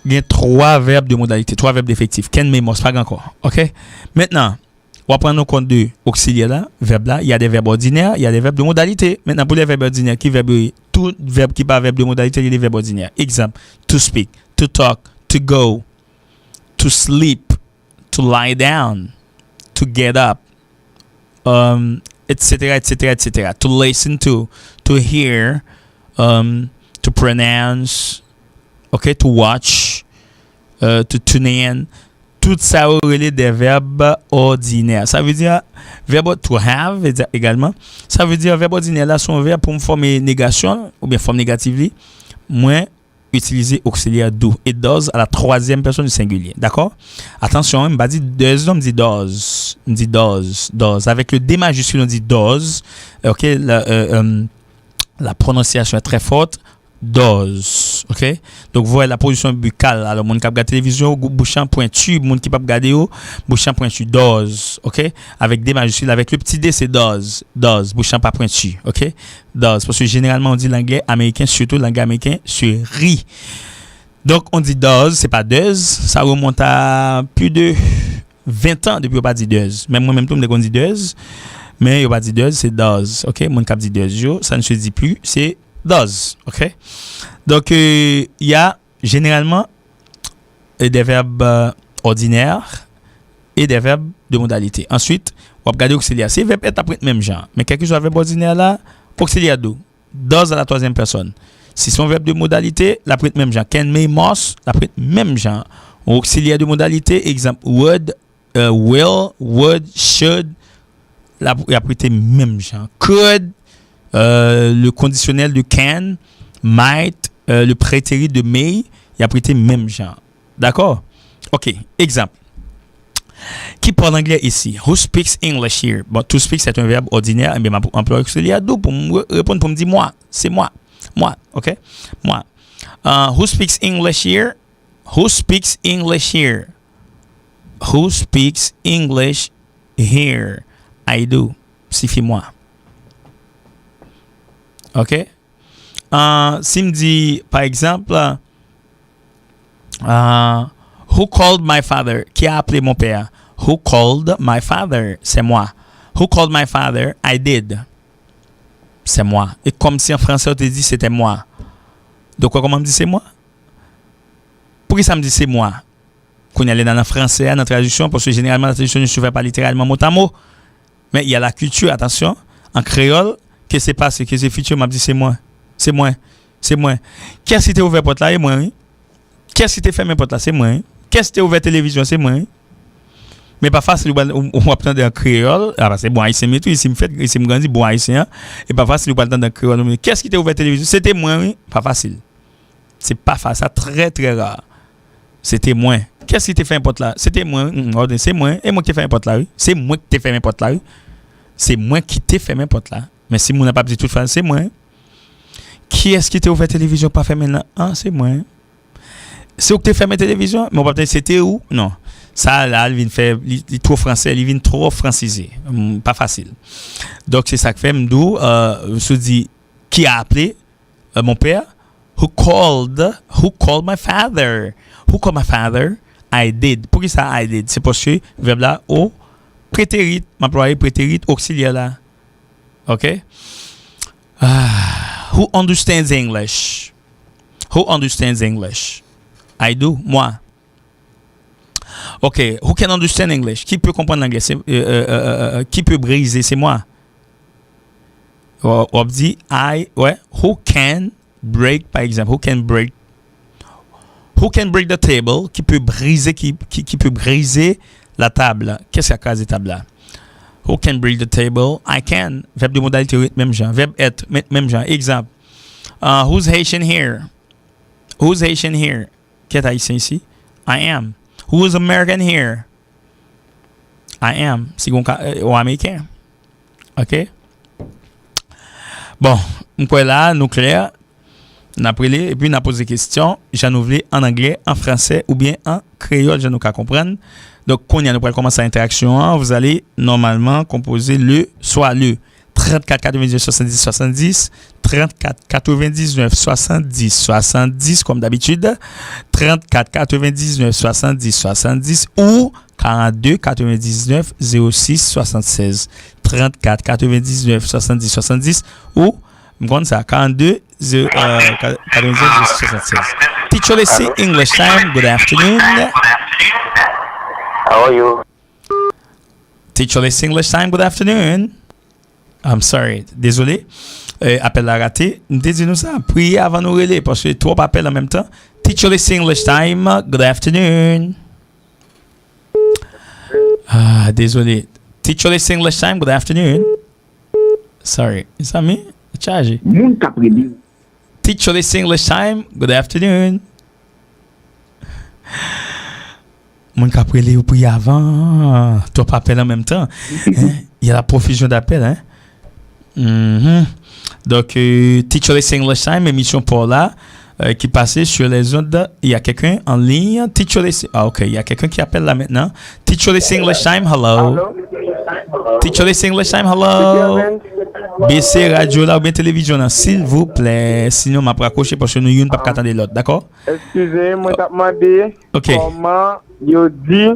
Il y a 3 verbes de modalité, 3 verbes d'effectif. Can, may, must, pas encore. OK? Maintenant, on va prendre en compte de auxiliaires là, verbes là. Il y a des verbes ordinaires, il y a des verbes de modalité. Maintenant, pour les verbes ordinaires, tout verbe qui pas verbe de modalité, il y a des verbes ordinaires. Exemple, to speak, to talk, to go, to sleep, to lie down, to get up, etc., etc., etc. To listen to hear, to pronounce, OK, to watch, to tune in, tout ça relève des verbes ordinaires. Ça veut dire verbe to have également. Ça veut dire verbe ordinaire là sont verbe pour me former négation ou bien forme négative. Moins utiliser auxiliaire do et does à la 3e personne du singulier. D'accord? Attention, on m'a dit does, on me dit does. On dit does. Avec le D majuscule, on dit does. OK, la prononciation est très forte. Does, OK? Donc voilà la position buccale. Alors mon qui regarde télévision, bouchant pointu, mon qui pas regarder bouchant pointu, does, OK? Avec des majuscules, avec le petit d c'est does, bouchant pas pointu, OK? Does, parce que généralement on dit l'anglais américain, surtout l'anglais américain sur ri. Donc on dit does, c'est pas does, ça remonte à plus de 20 ans depuis on pas dit does. Même moi même tout me dit does, mais on pas dit does, c'est does, OK? Mon qui dit does, ça ne se dit plus, c'est does, OK? Donc, il y a généralement des verbes ordinaires et des verbes de modalité. Ensuite, on va regarder auxiliaire. Ces verbes est après le même genre. Mais quelque chose avec verbe ordinaire là, auxiliaire do. Does à la 3e personne. Si son verbe de modalité, la prête même genre. Can, may, must, la prête même genre. Auxiliaire de modalité, exemple, would, will, would, should, la prête même genre. Could, le conditionnel de can, might, le prétérit de may, il a prêté même genre. D'accord? OK. Exemple. Qui parle anglais ici? Who speaks English here? Bon, to speak, c'est un verbe ordinaire. Mais ma emploi auxiliaire do pour me répondre, pour me dire moi. C'est moi. Moi. OK? Moi. Who speaks English here? Who speaks English here? Who speaks English here? I do. Signifie moi. OK? Si me dit, par exemple, who called my father? Qui a appelé mon père? Who called my father? C'est moi. Who called my father? I did. c'est moi. Et comme si en français on te dit c'était moi. Donc comment me dit c'est moi? Pourquoi ça me dit c'est moi? Qu'on y allait dans le français, dans la traduction, parce que généralement la traduction ne se fait pas littéralement mot à mot. Mais il y a la culture, attention, en créole, que c'est passé, que c'est futur, m'a dit c'est moi. C'est moi. C'est moi. Qu'est-ce qui t'a ouvert porte là? C'est moi. Hein? Qu'est-ce qui t'a fermé porte là? C'est moi. Hein? Qu'est-ce qui t'a ouvert télévision? C'est moi. Hein? Mais pas facile, on va prendre un créole. Ah, bah, c'est bon haïtien, mais tout, ici, me grandit, bon haïtien. Et pas facile, on va prendre un créole. Qu'est-ce qui t'a ouvert télévision? C'était moi. Hein? Pas facile. C'est pas facile. Ça, très, très rare. C'était moi. Qu'est-ce qui t'a fait un pote là? C'était moi. C'est moi. Et moi qui t'ai fait un pote là. Oui. C'est moi qui t'ai fait un pote là. Oui. C'est moi qui t'ai fait un pote là. Mais si moi n'a pas dit tout faire, c'est moi. Qui est-ce qui t'a ouvert télévision pas fait maintenant? Ah, c'est moi. C'est où que t'as fait ma télévision? Mais on va peut-être c'était où? Non. Ça là, il vient faire il est trop français, il vient trop francisé. Pas facile. Donc c'est ça que fait m'dou je me dis qui a appelé mon père? Who called my father? Who called my father? I did. Pourquoi ça I did? C'est parce que verbe là au prétérit, m'employé prétérit auxiliaire là. OK? Who understands English? Who understands English? I do. Moi. OK. Who can understand English? Qui peut comprendre l'anglais? Qui peut briser? C'est moi. On dit I. Ouais. Who can break, par exemple? Who can break the table? Qui peut briser, qui peut briser la table? Qu'est-ce qu'il y a casse de table là? Who can break the table? I can. Verbe de modalité, même genre. Verbe être, même genre. Exemple. Who's Haitian here? Who's Haitian here? Qui est haïtien ici? I am. Who's American here? I am. C'est ou américain. OK? Bon, nous là, nous clair. N'a prélé et puis n'a posé question, j'en ouvert en anglais, en français ou bien en créole, je nous qu'à comprendre. Donc quand nous allons commencer l'interaction, vous allez normalement composer soit le 34 99 70 70, 34 99 70 70 comme d'habitude, 34 99 70 70 ou 42 99 06 76, 34 99 70 70 ou ça 42 99 76. Teacher, let's see English time. Good afternoon. How are you? Teacher, let's see English time. Good afternoon. I'm sorry. Désolé. Appel à raté. Dis-nous ça. Priez avant nous relayer parce que trois appels en même temps. Teacher, let's see English time. Good afternoon. Ah, désolé. Teacher, let's see English time. Good afternoon. Sorry. Is that me? Charge. Teacher, let's see English time. Good afternoon. Mon capelé ou puis avant. Toi pas appel en même temps. Il y a la profusion d'appels, hein. Donc, Teacher, let's see English time, émission pour là, qui passait sur les ondes. Il y a quelqu'un en ligne. Teacher, let's see. Ah, ok. Il y a quelqu'un qui appelle là maintenant. Teacher, let's see English time. Hello. Teacher, let's see English time. Hello. BC radio là ou bien télévision là, s'il vous plaît. Sinon, m'a raccroché parce que nous ne pouvons pas attendre l'autre, d'accord? Excusez-moi, t'as demandé comment yo dit.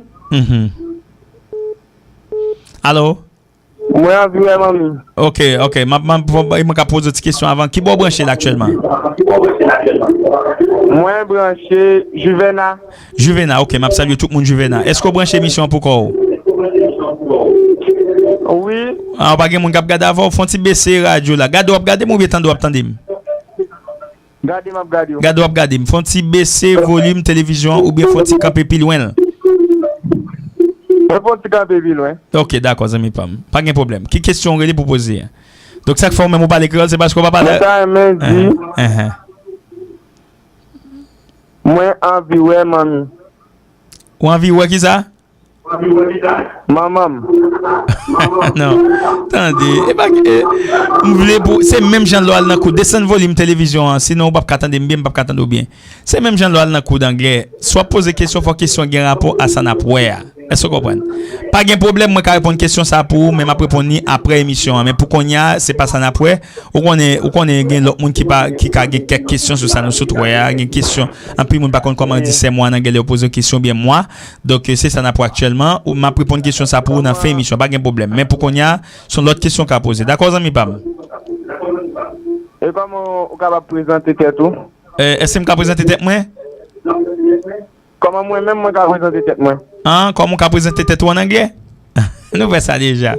Allô? Moi, vu mamie. OK. M'a poser une question avant. Qui boit branché là actuellement? Moi, branché Juvena. Juvena, OK. M'a salue tout le monde Juvena. Est-ce qu'on branche émission pour quoi? Oui. Ah, pas mon cap garder avant, font petit baisser radio là. Garde ou regarder moi bien tendre attendre. Garde ou regarder, font petit baisser volume télévision ou bien faut petit camper plus loin. Faut petit camper plus loin. OK, d'accord, ami Pam. Pas de problème. Qui question relé pour poser? Donc ça que faut même parler créole, c'est parce qu'on va parler. Moi envie ouais mamie. Ou envie ouais qui ça? Maman. Non. Attendez. C'est même Jean Loal dans coup. Descend volume télévision. Sinon, on ne peut pas attendre bien, pas attendre bien. C'est même Jean Loal dans coup d'anglais. Soit poser question, faut question qui a rapport à ça n'a pas. Est-ce que vous comprenez? Pas de problème, moi, quand répondre question ça pour, mais m'a répondre après émission. Mais pour qu'on y a, c'est pas ça n'a pas. Ou qu'on est l'autre monde qui a quelques questions sur ça, nous surtout, une question. En plus, monde pas comment dire c'est moi, en anglais, poser une question bien moi. Donc, c'est ça n'a pas actuellement. Ou m'a répondre question ça pour, on a fait émission. Pas de problème. Mais pour qu'on y a, sont l'autre question qu'a posé. D'accord, ami Pam? Et comment vous capable présenter tout? Est-ce que je peux présenter tête moi? Comment moi-même, je peux présenter tête moi? Hein? Comment je peux présenter tête en anglais? Nous faisons ça déjà.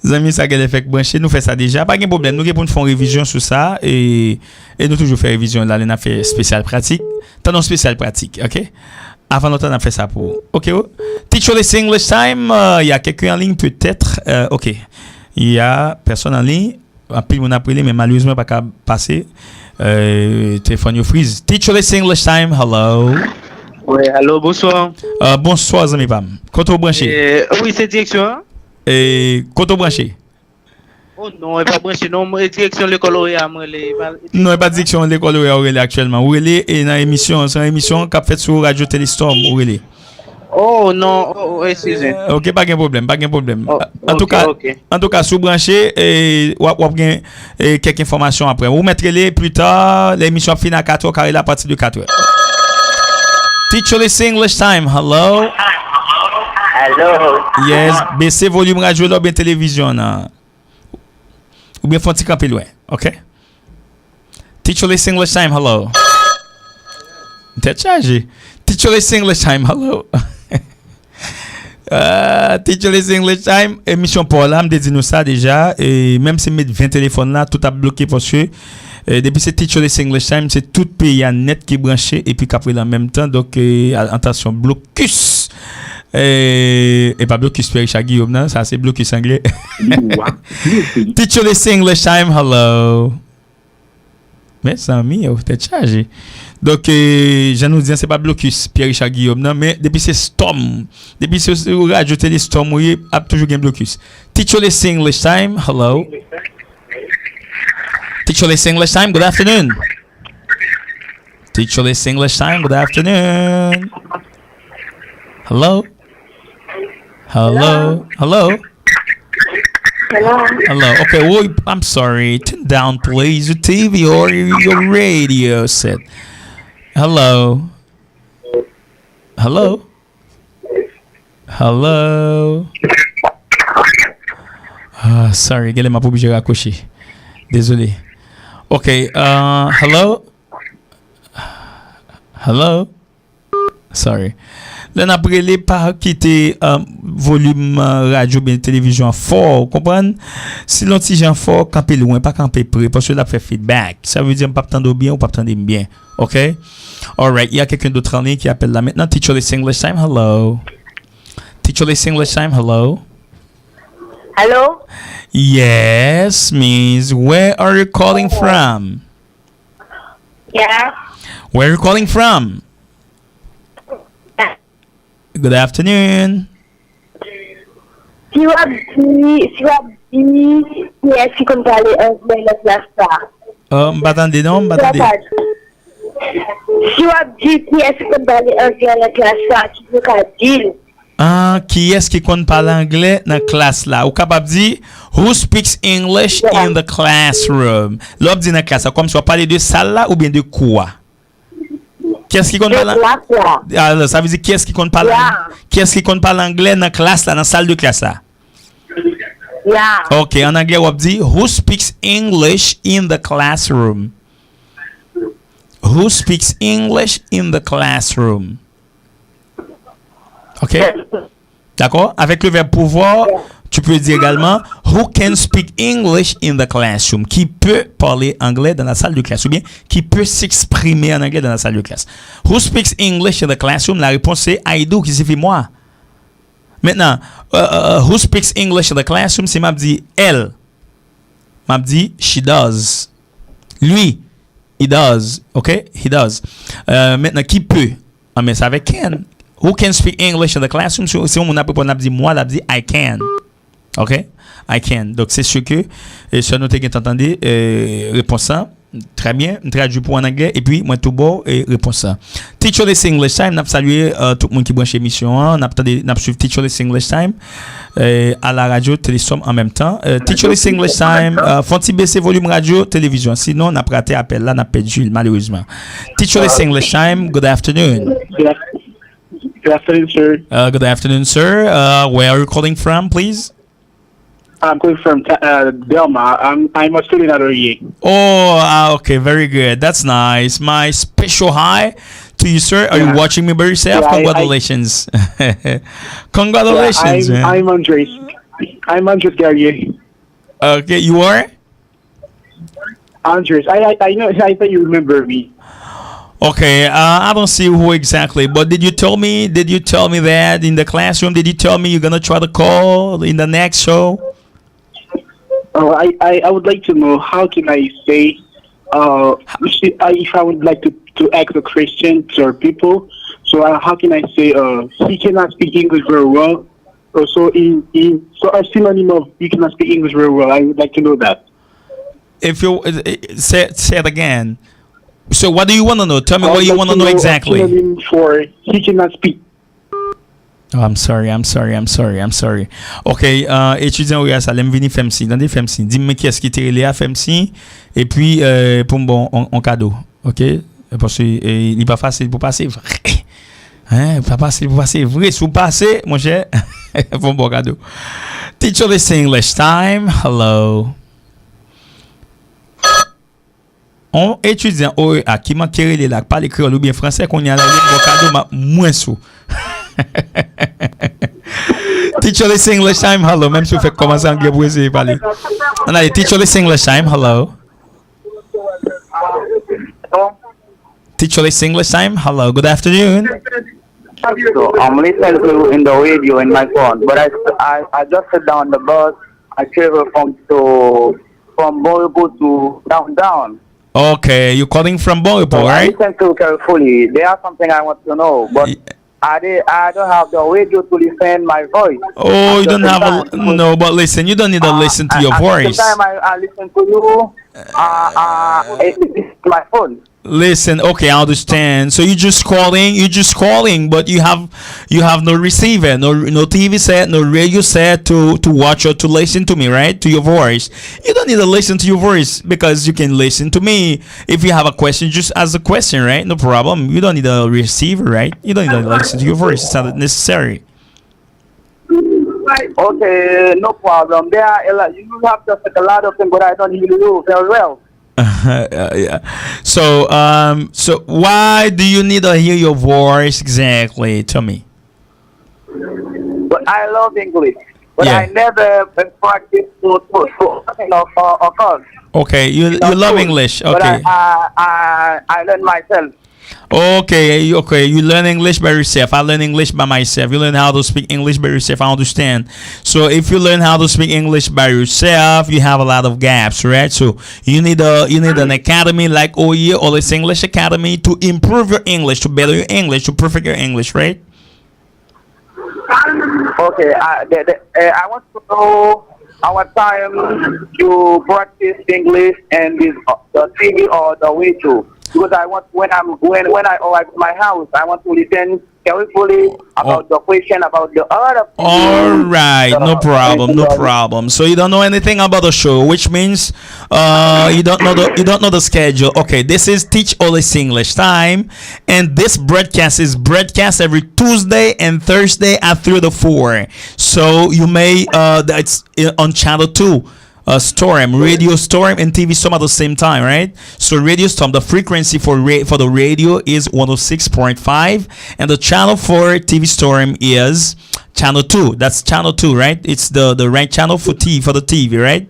Les amis, ça a l'effet branché, nous faisons ça déjà. Pas de problème. Nous avons fait une révision sur ça et nous toujours fait révision là. On a fait spécial pratique. T'as non spécial pratique, ok? Avant longtemps, on a fait ça pour. Ok, oh. Teach Let's English Time. Il y a quelqu'un en ligne peut-être. Ok. Il y a personne en ligne. Un peu mon appelé, mais malheureusement, pas qu'à passer. Téléphone, you freeze. Teach Let's English Time. Hello. Oui, allô, bonsoir. Bonsoir, amis Pam. Quand on branché? Oui, c'est direction. Hein? Quand on branché? Oh non, il n'est pas branché. Non, direction l'école Auréa. Non, il n'est pas direction l'école Auréa actuellement. Aurélie est dans l'émission. C'est une émission qu'a fait sur Radio Téléstorm. Aurélie. Oh non, oh, excusez-moi. Ok, pas de problème, pas de problème. Oh, en tout cas, sous branché et ou bien quelques informations après. Vous mettrez-les plus tard. L'émission finit à 4h car il est à partir de 4h. Teach Let's English Time. Hello. Hello. Yes, baissez volume radio là bien télévision là. Ou bien fonti camper loin. OK? Teach Let's English Time. Hello. T'es chargé. Teach Let's English Time. Hello. Teach Let's English Time. Émission Paul, me dit nous ça déjà et même si mes 20 téléphones là tout a bloqué parce que depuis c'est Teach Let's English Time, c'est tout pays à net qui est branché et puis qu'après en même temps donc attention blocus. Et pas blocus Pierre Richard Guillaume non, ça c'est blocus anglais. Teach Let's English Time. Hello. Mais ça mis t'es chargé. Donc je nous dis c'est pas blocus Pierre Richard Guillaume non, mais depuis c'est Storm, depuis c'est Radio Télé Storm oui a toujours un blocus. Teach Let's English Time. Hello. Teach Let's English Time. Good afternoon. Teach Let's English Time. Good afternoon. Hello. Hello. Hello. Hello. Hello. Okay. Well, I'm sorry. Turn down, please, your TV or your radio set. Hello. Hello. Hello. Sorry. Quelle est ma obligé de raccrocher. Désolé. Okay. Hello. Hello. Sorry. Là, on a brûlé par quitter volume radio bien télévision fort, comprenez? Si l'on tige fort, camper loin, pas camper près, parce que là fait feedback. Ça veut dire pas attendre bien ou pas attendre bien. OK? Alright, il y a quelqu'un d'autre en ligne qui appelle là maintenant. Teach Let's English Time. Hello. Teach Let's English Time. Hello. Hello. Yes, Miss. Where are you calling from? Yeah. Where are you calling from? Good afternoon. Si vous avez qui est-ce qui compte parler anglais dans la classe? M'attendez non, m'attendez. Si vous avez dit qui est-ce qui compte parler anglais dans la classe, qui vous a dit? Qui est-ce qui compte parler anglais dans la classe là? Ou capable dire who speaks English in the classroom? L'homme dit dans la classe, comme si on parlait de salle là ou bien de quoi? Qui est-ce qui compte parler? Alors, ça veut dire qui est-ce qui compte parler? Qui est-ce qui compte parler anglais dans la classe là, dans la salle de classe là? Yeah. OK, en anglais on dit who speaks English in the classroom? Who speaks English in the classroom? OK? D'accord? Avec le verbe pouvoir, tu peux dire également who can speak English in the classroom? Qui peut parler anglais dans la salle de classe ou bien qui peut s'exprimer en anglais dans la salle de classe? Who speaks English in the classroom? La réponse c'est I do, qui signifie moi. Maintenant, who speaks English in the classroom? C'est m'a dit elle. M'a dit she does. Lui, he does. OK? He does. Maintenant, qui peut? Mais c'est avec can. Who can speak English in the classroom? Si on a dit moi, on a dit I can. OK? I can. Donc, c'est sûr que, si on a entendu, réponse ça. Très bien. On traduit pour en anglais. Et puis, moi, tout beau, et réponse ça. Teach Let's English Time. On a salué tout le monde qui branche l'émission. On a suivi Teach Let's English Time à la radio, télévision en même temps. Teach Let's English Time. Faut-il baisser volume radio, télévision? Sinon, on a raté appel là, on a perdu, malheureusement. Teach Let's English Time. Good afternoon. Good afternoon, sir. Good afternoon, sir. Where are you calling from, please? I'm calling from Delma. I'm a student at OEA. Oh, okay, very good. That's nice. My special hi to you, sir. Are you watching me by yourself? Yeah, Congratulations. Congratulations, man. I'm Andres. I'm Andres Garrier. Okay, you are? Andres. I know. I thought you remember me. Okay, I don't see who exactly, but did you tell me that in the classroom? Did you tell me you're gonna try to call in the next show? Oh, I would like to know how can I say if I would like to ask a Christian to people. So how can I say he cannot speak English very well? So so a synonym of you cannot speak English very well. I would like to know that. If you say it again. So what do you want to know? Tell me what you want to know exactly. Synonym for he cannot speak. Oh, I'm sorry. Ok, étudiant ou ça l'aime venir faire dans des femmes dis-moi qui est-ce qui tire les à faire et puis pour bon en cadeau. OK? Parce que il est pas facile pour passer vrai. Hein, pas facile pour passer vrai, sous passer mon cher. Pour bon cadeau. Teacher this English time. Hello. On étudiant OEA qui m'a créé là parler créole ou bien français qu'on y a là bon cadeau m'a moins sous. Teacher this English time. Hello. Même si vous faites commencer en anglais pour essayer de parler. Allez, teacher this English time. Hello. Teacher this English time. Hello. Good afternoon. So I'm listening to you in the radio in my phone, but I just sit down on the bus. I travel from Boyko to downtown. Okay, you're calling from Boyko, right? I listen to carefully. There's something I want to know, but I don't have the radio to listen my voice. Oh, you don't have no, but listen, you don't need to listen to your voice. At the time I listen to you, it's my phone. Listen, okay, I understand. So you're just calling, but you have no receiver, no TV set, no radio set to watch or to listen to me, right? To your voice. You don't need to listen to your voice because you can listen to me. If you have a question, just ask a question, right? No problem. You don't need a receiver, right? You don't need to listen to your voice. It's not necessary. Okay, no problem. There are you have to say a lot of things, but I don't hear you very well. Yeah. So why do you need to hear your voice exactly? Tell me. But I love English, but Yeah. I never practice to cause. Okay, you love English. But Okay. I learn myself. Okay. You learn English by yourself. I learn English by myself. You learn how to speak English by yourself. I understand. So if you learn how to speak English by yourself, you have a lot of gaps, right? So you need an academy like OEA or this English Academy to improve your English, to better your English, to perfect your English, right? Okay, I want to know our time to practice English and the TV or the radio. Because I want when I arrive at my house, I want to listen carefully about the question about the other. All right, no problem. So you don't know anything about the show, which means you don't know the schedule. Okay, this is Teach Olis English time, and this broadcast is broadcast every Tuesday and Thursday at 3 to 4. So you may that's on channel 2. Storm, Radio Storm, and TV Storm at the same time, right? So Radio Storm, the frequency for the radio is 106.5, and the channel for TV Storm is channel 2. That's channel 2, right? It's the right channel for the TV, right?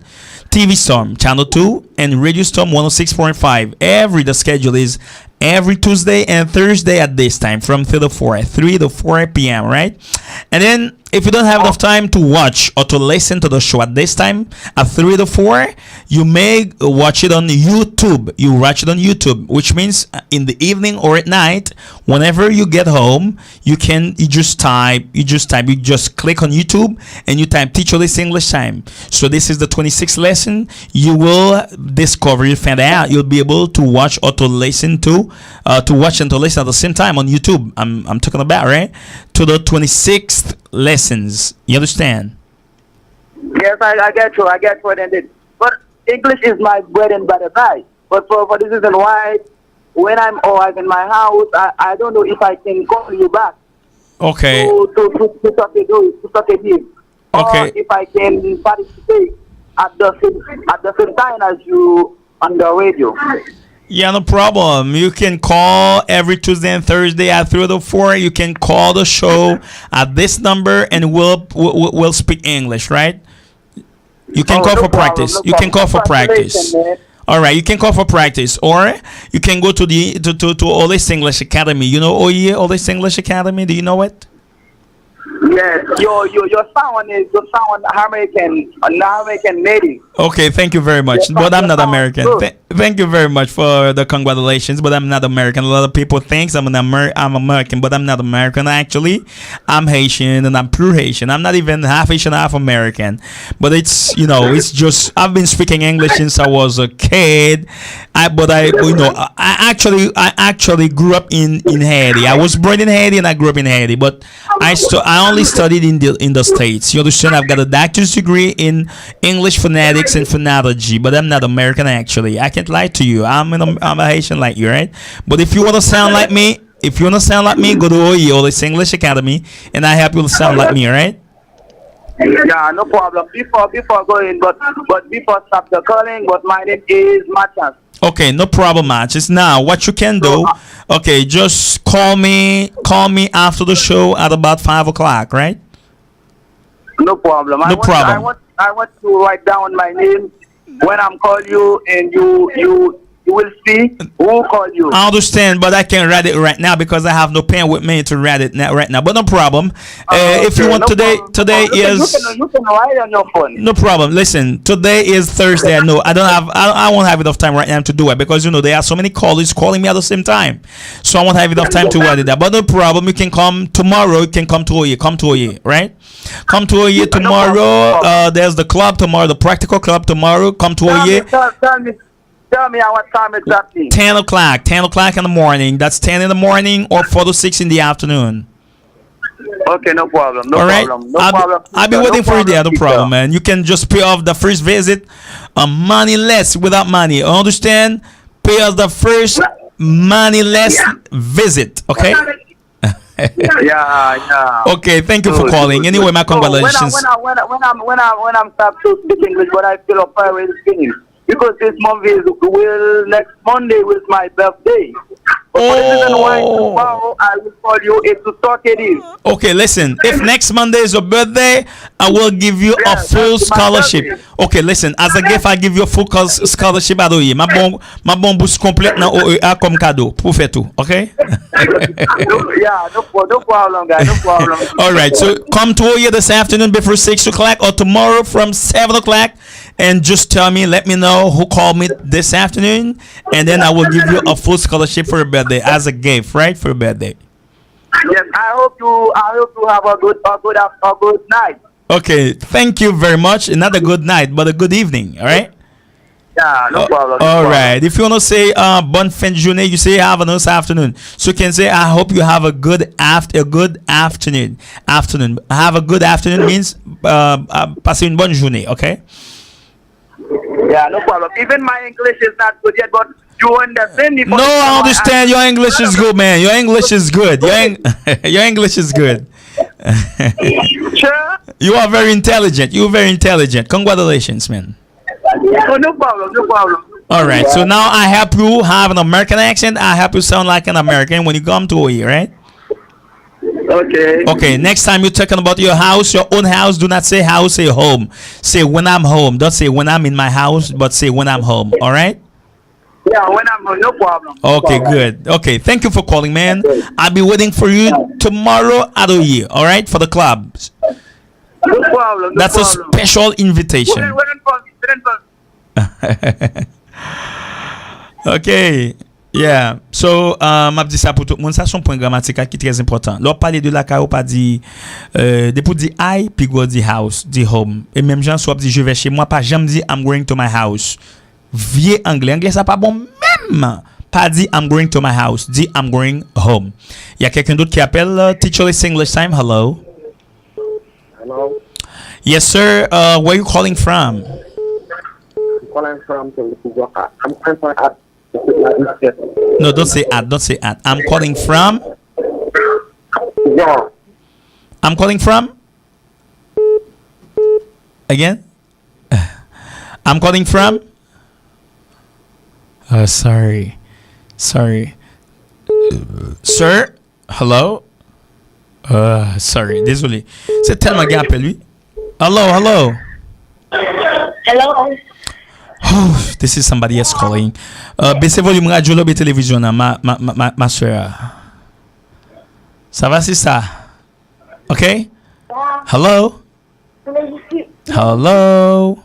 TV Storm, channel 2, and Radio Storm 106.5. The schedule is every Tuesday and Thursday at this time from 3 to 4 p.m., right? And then if you don't have enough time to watch or to listen to the show at this time at 3 to 4, you may watch it on YouTube. You watch it on YouTube, which means in the evening or at night, whenever you get home, you just click on YouTube and you type Teach Olis English time. So this is the 26th lesson. You will discover, you find out, you'll be able to watch or to listen to watch and to listen at the same time on YouTube. I'm talking about, right? To the 26th lessons. You understand? Yes, I get you. I get what it is. But English is my bread and butter, right? But for this reason why, when I'm in my house, I don't know if I can call you back. Okay. To talk to you. or Okay. if I can participate at the same time as you on the radio. Yeah, no problem. You can call every Tuesday and Thursday at 3 to 4. You can call the show at this number, and we'll speak English, right? You can Oh, call no for problem, practice. no You can call for problem. practice. Congratulations, man. All right, you can call for practice, or you can go to the to Olis English Academy. You know OYE Olis English Academy? Do you know it? Yes, your sound is American native. Okay, thank you very much. Yes, But I'm not yes, American. good. Thank you very much for the congratulations. But I'm not American. A lot of people think I'm American, but I'm not American. Actually, I'm Haitian, and I'm pure Haitian. I'm not even half Haitian, half American. But it's just I've been speaking English since I was a kid. I actually grew up in Haiti. I was born in Haiti and I grew up in Haiti. But I only studied in the States. You understand? I've got a doctor's degree in English phonetics and phonology, but I'm not American actually. I can't lie to you. I'm a Haitian like you, right? But if you want to sound like me, go to OYE, Olis English Academy, and I help you to sound like me, right? Yeah, no problem. Before going, but before stop the calling. But my name is Matias. Okay, no problem, Matches. Now, what you can do, okay, just call me after the show at about 5 o'clock, right? No problem. No problem. I want to write down my name when I'm call you, and you will see who call you. I understand, but I can't write it right now because I have no pen with me to write it right now. But no problem. If you want, no today problem. You can write on your phone. no problem. Listen, today is Thursday. I know I won't have enough time right now to do it because there are so many callers calling me at the same time, so I won't have enough time to write it down. But no problem. You can come tomorrow. You can come to OYE. Come to OYE, right? Come to OYE tomorrow. There's the club tomorrow, the practical club tomorrow. Come to OYE. Tell me at what time exactly. 10 o'clock in the morning. That's 10 in the morning or 4 to 6 in the afternoon. Okay, no problem. No All right. problem. No problem. I'll be No waiting for you there. No sister. problem, man. You can just pay off the first visit, moneyless without money. Understand? Pay us the first moneyless visit. Okay. Yeah. Okay. Thank you for calling. Anyway, my congratulations. When I'm start to speak English, but I feel up fire with speaking because this month next Monday was my birthday. But for the reason why tomorrow I will call you is to talk it is. Okay, listen. If next Monday is your birthday, I will give you a Yes, full that's my scholarship. birthday. Okay, listen. As a gift, I give you a full scholarship à OYE. Ma bon bourse complète dans OEA comme cadeau pour faire tout. Okay. Yeah, no problem, guys. No problem. All right. So come to OYE this afternoon before 6 o'clock or tomorrow from 7 o'clock, and just tell me, let me know who called me this afternoon, and then I will give you a full scholarship for your birthday as a gift, right? For your birthday. Yes, I hope you have a good night. Okay. Thank you very much. Not a good night, but a good evening. All right. Yeah, no problem. All right. If you want to say bonne fin de journée, you say have a nice afternoon. So you can say I hope you have a good afternoon. Afternoon. Have a good afternoon means passer une bonne journée. Okay. Yeah, no problem. Even my English is not good yet, but you understand me. No, I understand. Your English is good, man. Your English is good. Your English is good. Sure. You are very intelligent. You're very intelligent. Congratulations, man. Oh, no problem. No problem. All right. So now I help you have an American accent. I help you sound like an American when you come to OYE, right? Okay. Okay. Next time you're talking about your house, your own house, do not say house, say home. Say when I'm home. Don't say when I'm in my house, but say when I'm home. All right? Yeah, when I'm home, no problem. Okay, good. Okay, thank you for calling, man. I'll be waiting for you tomorrow at OYE, all right, for the club. No problem. No That's a problem. special invitation. Okay, yeah. So, m'a dit ça pour tout le monde. Ça, son point grammatical qui est très important. Leur parler de la car ou pas dit, pour dire I, puis go dit house, dit home. Et même gens soit dit je vais chez moi, pas jamais dit I'm going to my house. Vieux anglais. Anglais, ça pas bon même. Pas dit I'm going to my house. Dit I'm going home. Il y a quelqu'un d'autre qui appelle. Teacher is English time. Hello. Hello. Yes, sir. Where you calling from? I'm calling from I'm calling from at No, don't say at. Don't say at. I'm calling from. Yeah. I'm calling from. Again? I'm calling from? Sorry. Sorry. Sir? Hello? Sorry. Désolé. C'est tellement gars appelé lui. Hello. Hello. Oh, this is somebody else calling. Baissez volume radio là, télévision là, ma soeur. Ça va, c'est ça? OK? Hello? Hello?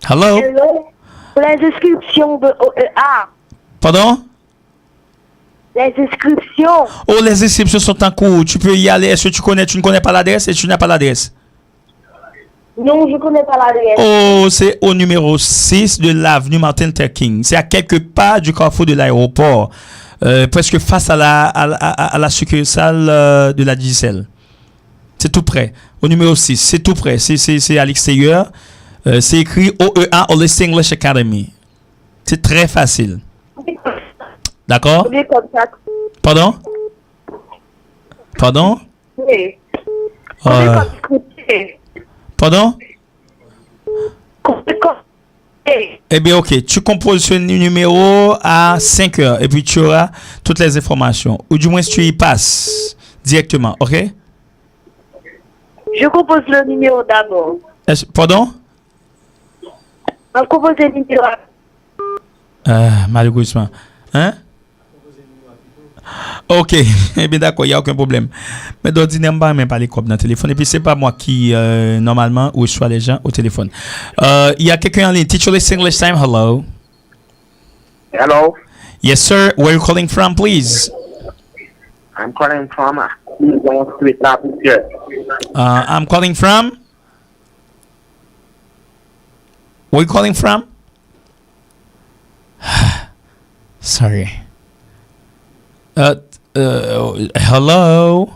Hello? Hello. Pour les inscriptions de OEA. Pardon? Les inscriptions. Oh, les inscriptions sont en cours. Tu peux y aller. Est-ce que tu ne connais pas l'adresse et tu n'as pas l'adresse? Non, je ne connais pas l'adresse. Oh, c'est au numéro 6 de l'avenue Martin Luther King. C'est à quelques pas du carrefour de l'aéroport. Presque face à la succursale de la Giselle. C'est tout près. Au numéro 6, c'est tout près. C'est à l'extérieur. C'est écrit OEA, Holistic English Academy. C'est très facile. D'accord? Pardon? Pardon? Oui. Pardon? Eh bien, ok. Tu composes ce numéro à 5 heures et puis tu auras toutes les informations. Ou du moins, tu y passes directement, ok? Je compose le numéro d'abord. Pardon? Je compose le numéro. Malheureusement. Hein? Ok, eh bien d'accord, il n'y a aucun problème. Mais d'ordinaire, je ne même pas les copies dans le téléphone. Et puis, ce n'est pas moi qui, normalement, reçois les gens au téléphone. Il y a quelqu'un en ligne. Teacher List English Time, hello. Hello. Yes, sir. Where are you calling from, please? I'm calling from Street here. I'm calling from? Where are you calling from? Sorry. Hello.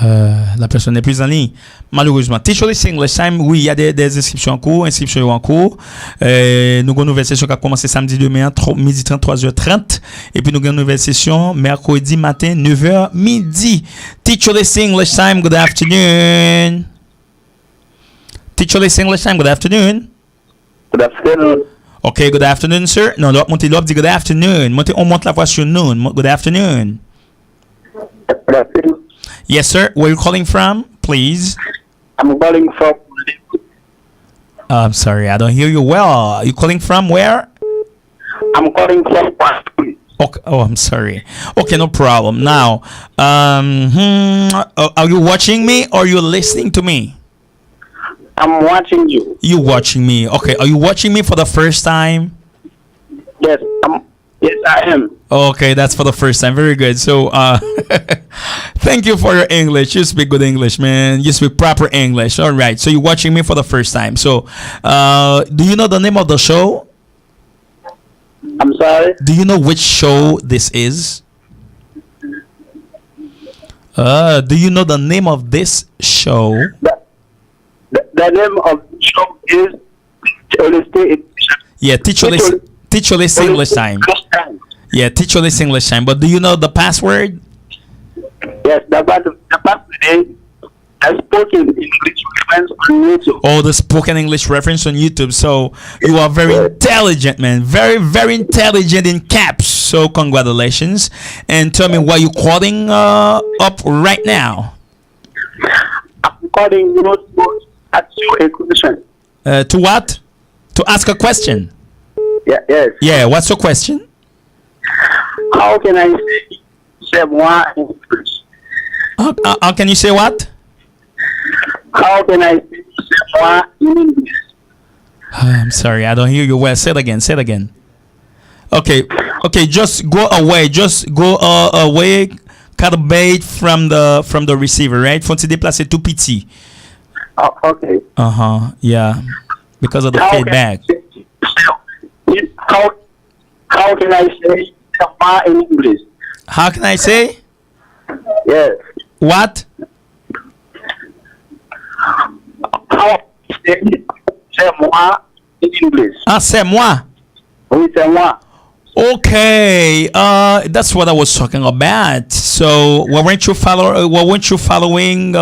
La personne n'est plus en ligne. Malheureusement. Teacher List English Time, oui, il y a des inscriptions en cours. Inscriptions en cours. Nous avons une nouvelle session qui a commencé samedi demain, midi 30, 3h30. Et puis nous avons une nouvelle session mercredi matin, 9h midi. Teacher List English Time, good afternoon. Teacher List English Time, good afternoon. Good afternoon. Okay, good afternoon, sir. Non, montez l'op, dit good afternoon. On monte la voix sur noon. Good afternoon. Good afternoon. Yes, sir. Where are you calling from, please? I'm calling from. I'm sorry, I don't hear you well. Are you calling from where? I'm calling from. Okay. Oh, I'm sorry. Okay, no problem. Now, are you watching me or are you listening to me? I'm watching you. You watching me? Okay. Are you watching me for the first time? Yes, yes, I am. Okay, that's for the first time. Very good. So, thank you for your English. You speak good English, man. You speak proper English. All right. So you're watching me for the first time. So, do you know the name of the show? I'm sorry. Do you know which show this is? Do you know the name of this show? The name of the show is Holistic. Yeah, Teacher List English Time. Yeah, Teacher List English Time. But do you know the password? Yes, the password is spoken English reference on YouTube. Oh, the spoken English reference on YouTube. So you are very intelligent, man. Very, very intelligent in caps. So congratulations. And tell me why you're calling up right now. I'm calling notebooks at your question. To what? To ask a question. Yeah, yes. Yeah, what's your question? How can I say moi in English? How can you say what? How can I say moi in English? I'm sorry, I don't hear you well. Say it again. Say it again. Okay, just go away. Just go away. Cut a bait from the receiver, right? Faut te déplacer tout petit. Oh, okay. Yeah. Because of the feedback. How can I say moi in English? How can I say? Yes. What? How say moi in English? C'est moi. Oui, c'est moi. Okay, that's what I was talking about. So, weren't you following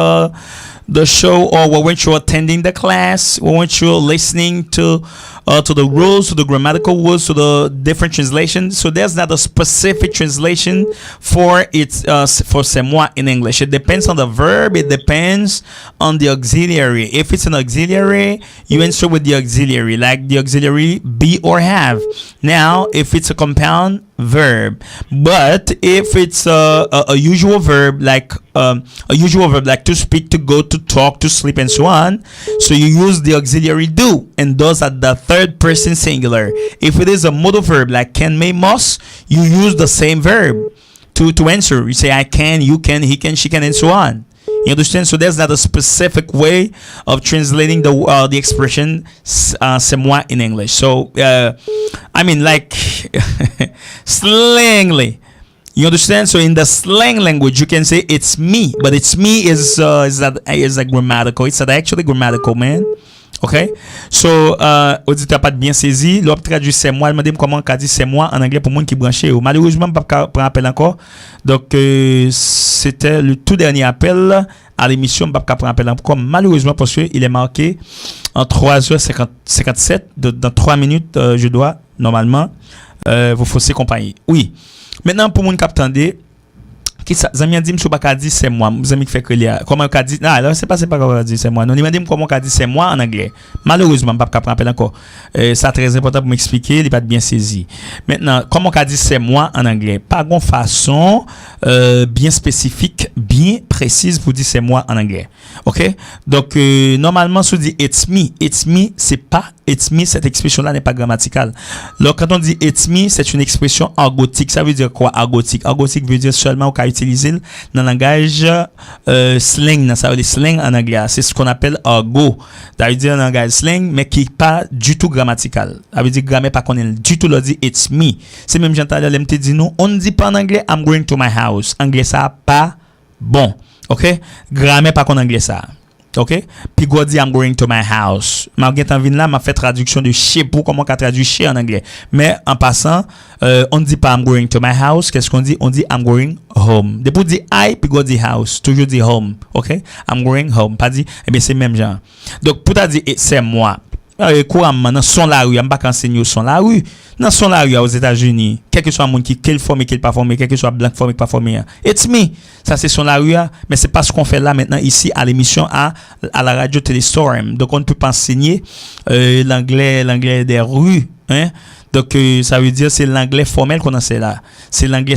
the show, or weren't you attending the class, weren't you listening to the rules, to the grammatical rules, to the different translations. So there's not a specific translation for it for c'est moi in English. It depends on the verb. It depends on the auxiliary. If it's an auxiliary, you answer with the auxiliary, like the auxiliary be or have. Now, if it's a compound verb, but if it's a usual verb, like to speak, to go, to talk, to sleep, and so on, so you use the auxiliary do, and those are the third person singular. If it is a modal verb like can, may, must, you use the same verb to answer. You say I can, you can, he can, she can, and so on. You understand? So there's not a specific way of translating the expression c'est moi in English. So I mean, like slangly. You understand? So in the slang language, you can say it's me, but it's me is like grammatical. It's not actually grammatical, man. OK? So, auditeur pas bien saisi, l'op traduit c'est moi, demandez comment qu'a dit c'est moi en anglais pour monde qui branché. Malheureusement pas prendre appel encore. Donc c'était le tout dernier appel à l'émission, pas prendre appel encore malheureusement parce que il est marqué en 3h57 dans 3 minutes je dois normalement vous fausser compagnie. Oui. Maintenant pour monde qui attendait qui ça zami dit monsieur pas dit c'est moi zami qui fait que comment qu'a dit là c'est pas comment dit c'est moi non il m'a dit comment qu'a dit c'est moi en anglais malheureusement pas capable rappeler encore ça très important pour m'expliquer il pas bien saisi maintenant comment qu'a dit c'est moi en anglais pas gon façon bien spécifique bien précise pour dire c'est moi en anglais. OK donc normalement si on dit it's me c'est pas it's me, cette expression-là n'est pas grammaticale. Alors, quand on dit it's me, c'est une expression argotique. Ça veut dire quoi, argotique? Argotique veut dire seulement qu'on utilise dans le langage slang. Ça veut dire slang en anglais. C'est ce qu'on appelle argot. Ça veut dire un langage slang, mais qui n'est pas du tout grammatical. Ça veut dire grammaire pas qu'on est du tout le dit it's me. C'est même j'entends l'MT dit non, on ne dit pas en anglais I'm going to my house. Anglais ça pas bon. OK? Grammaire pas qu'on anglais ça. OK? Puis go dit I'm going to my house. Ma gen tan vin là, m'a fait traduction de chez pour comment qu'a traduit chez en anglais. Mais en passant, on ne dit pas I'm going to my house, qu'est-ce qu'on dit? On dit I'm going home. Depuis dit I puis go dit house, toujours dit home. OK? I'm going home. Pas dit eh bien c'est même genre. Donc pour ta dire c'est moi. Couramment dans son la rue, on pas enseigner son la rue. Dans son la rue aux États-Unis, quel que soit monde qui quel formé quel pas formé, quel que soit blanc formé pas formé. It's me. Ça c'est son la rue, mais c'est pas ce qu'on fait là maintenant ici à l'émission à la radio Téléstorm. Donc on ne peut pas enseigner l'anglais des rues, hein. Donc ça veut dire c'est l'anglais formel qu'on enseigne là. C'est l'anglais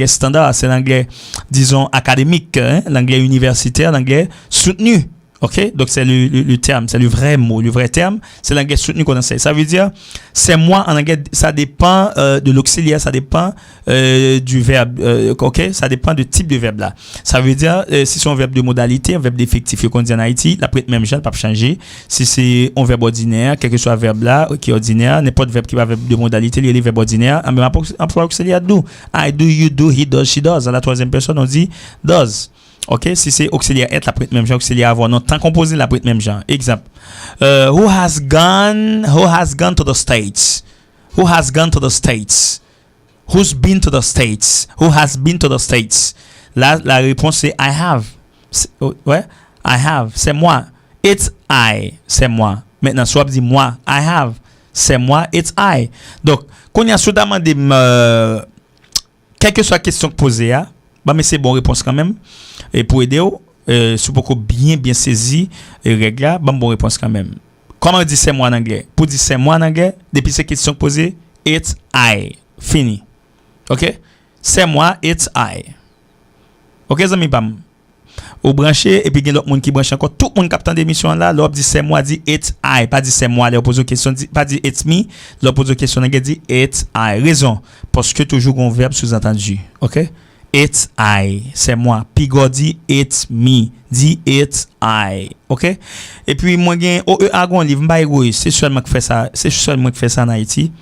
standard, c'est l'anglais disons académique, hein, l'anglais universitaire, l'anglais soutenu. OK? Donc, c'est le terme, c'est le vrai mot, le vrai terme, c'est l'anglais soutenu qu'on enseigne. Ça veut dire, c'est moi en anglais, ça dépend de l'auxiliaire, ça dépend du verbe, OK? Ça dépend du type de verbe là. Ça veut dire, si c'est un verbe de modalité, un verbe d'effectif, qu'on dit en Haïti, la prête même genre, pas changer. Si c'est un verbe ordinaire, quel que soit le verbe là, qui est ordinaire, n'importe verbe qui va verbe de modalité, il y a les verbes ordinaires, mais emploi auxiliaire do. I do, you do, he does, she does. À la troisième personne, on dit does. OK, si c'est auxiliaire être la prête même genre, auxiliaire avoir non temps composé la prête même genre. Exemple. Who has gone to the States? Who has gone to the States? Who's been to the States? Who has been to the States? Là la réponse c'est I have. Ouais, I have, c'est moi. It's I, c'est moi. Maintenant soit dit moi, I have. C'est moi, it's I. Donc, quand il y a soudainement des quelle que soit la question posée, bah mais c'est bon réponse quand même. Et pour aider, si vous bien saisi les règles là, bon réponse quand même. Comment dire c'est moi en anglais? Pour dire c'est moi en anglais, depuis ces questions posées, it's I. Fini. OK? C'est moi, it's I. OK, amis, bam. Ou branché et puis il y a l'autre monde qui branche encore. Tout le monde qui capte d'émission là, l'autre dit c'est moi, dit it's I. Pas dit c'est moi, l'autre pose une question, pas dit it's me, l'autre pose une question, l'autre dit it's I. Raison, parce que toujours un verbe sous-entendu. OK? It's I, c'est moi. Pigo dit it's me, dit it's I. OK? Et puis moi gain OEA gon livre m'pa égoïste, c'est seulement qui fait ça en Haïti.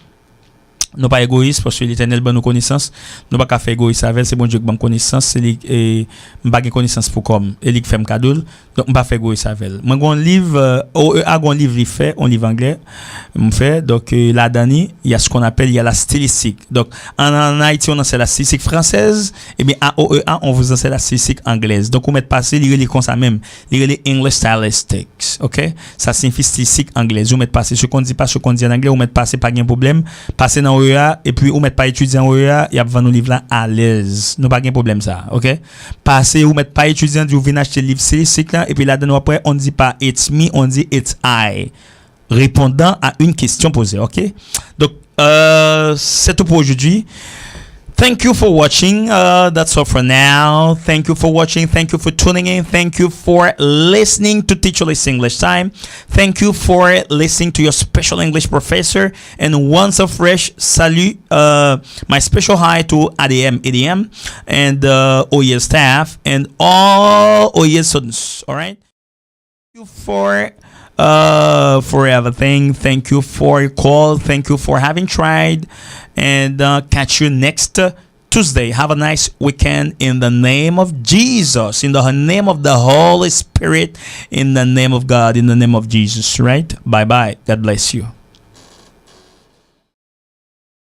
Nous pas égoïstes parce que l'Éternel donne nous connaissance. Nous pas qu'à faire égoïste avec, c'est bon Dieu qui donne connaissance, c'est lui et pas de connaissance pour comme et lui qui fait cadeau. Donc pas faire égoïste avec. Moi gon livre OEA gon livre il fait, on livre anglais. Me fait donc là Dani, il y a ce qu'on appelle il y a la stylistique. Donc en Haïti on enseigne la stylistique française et bien à OEA on vous enseigne la stylistique anglaise. Donc on met passer lire les comme ça même, lire les English stylistics, OK? Ça signifie stylistique anglaise. Vous met passer ce qu'on dit pas ce qu'on dit en anglais, vous met passer pas de problème, passer dans OEA et puis ou mettre pas étudiant OEA, il y a vendre nos livres là à l'aise. Nous pas de problème ça, OK? Passer ou mettre pas étudiant, vous venez acheter livre stylistique là et puis là-dedans après on dit pas it's me, on dit it's I. Répondant à une question posée, OK? Donc c'est tout pour aujourd'hui. Thank you for watching. That's all for now. Thank you for watching. Thank you for tuning in. Thank you for listening to Teacherless English Time. Thank you for listening to your special English professor. And once afresh, salut. My special hi to ADM, EDM, and OES staff, and all OES students. All right. Thank you for everything. Thank you for your call. Thank you for having tried. And catch you next Tuesday. Have a nice weekend in the name of Jesus, in the name of the Holy Spirit, in the name of God, in the name of Jesus, right? Bye-bye. God bless you.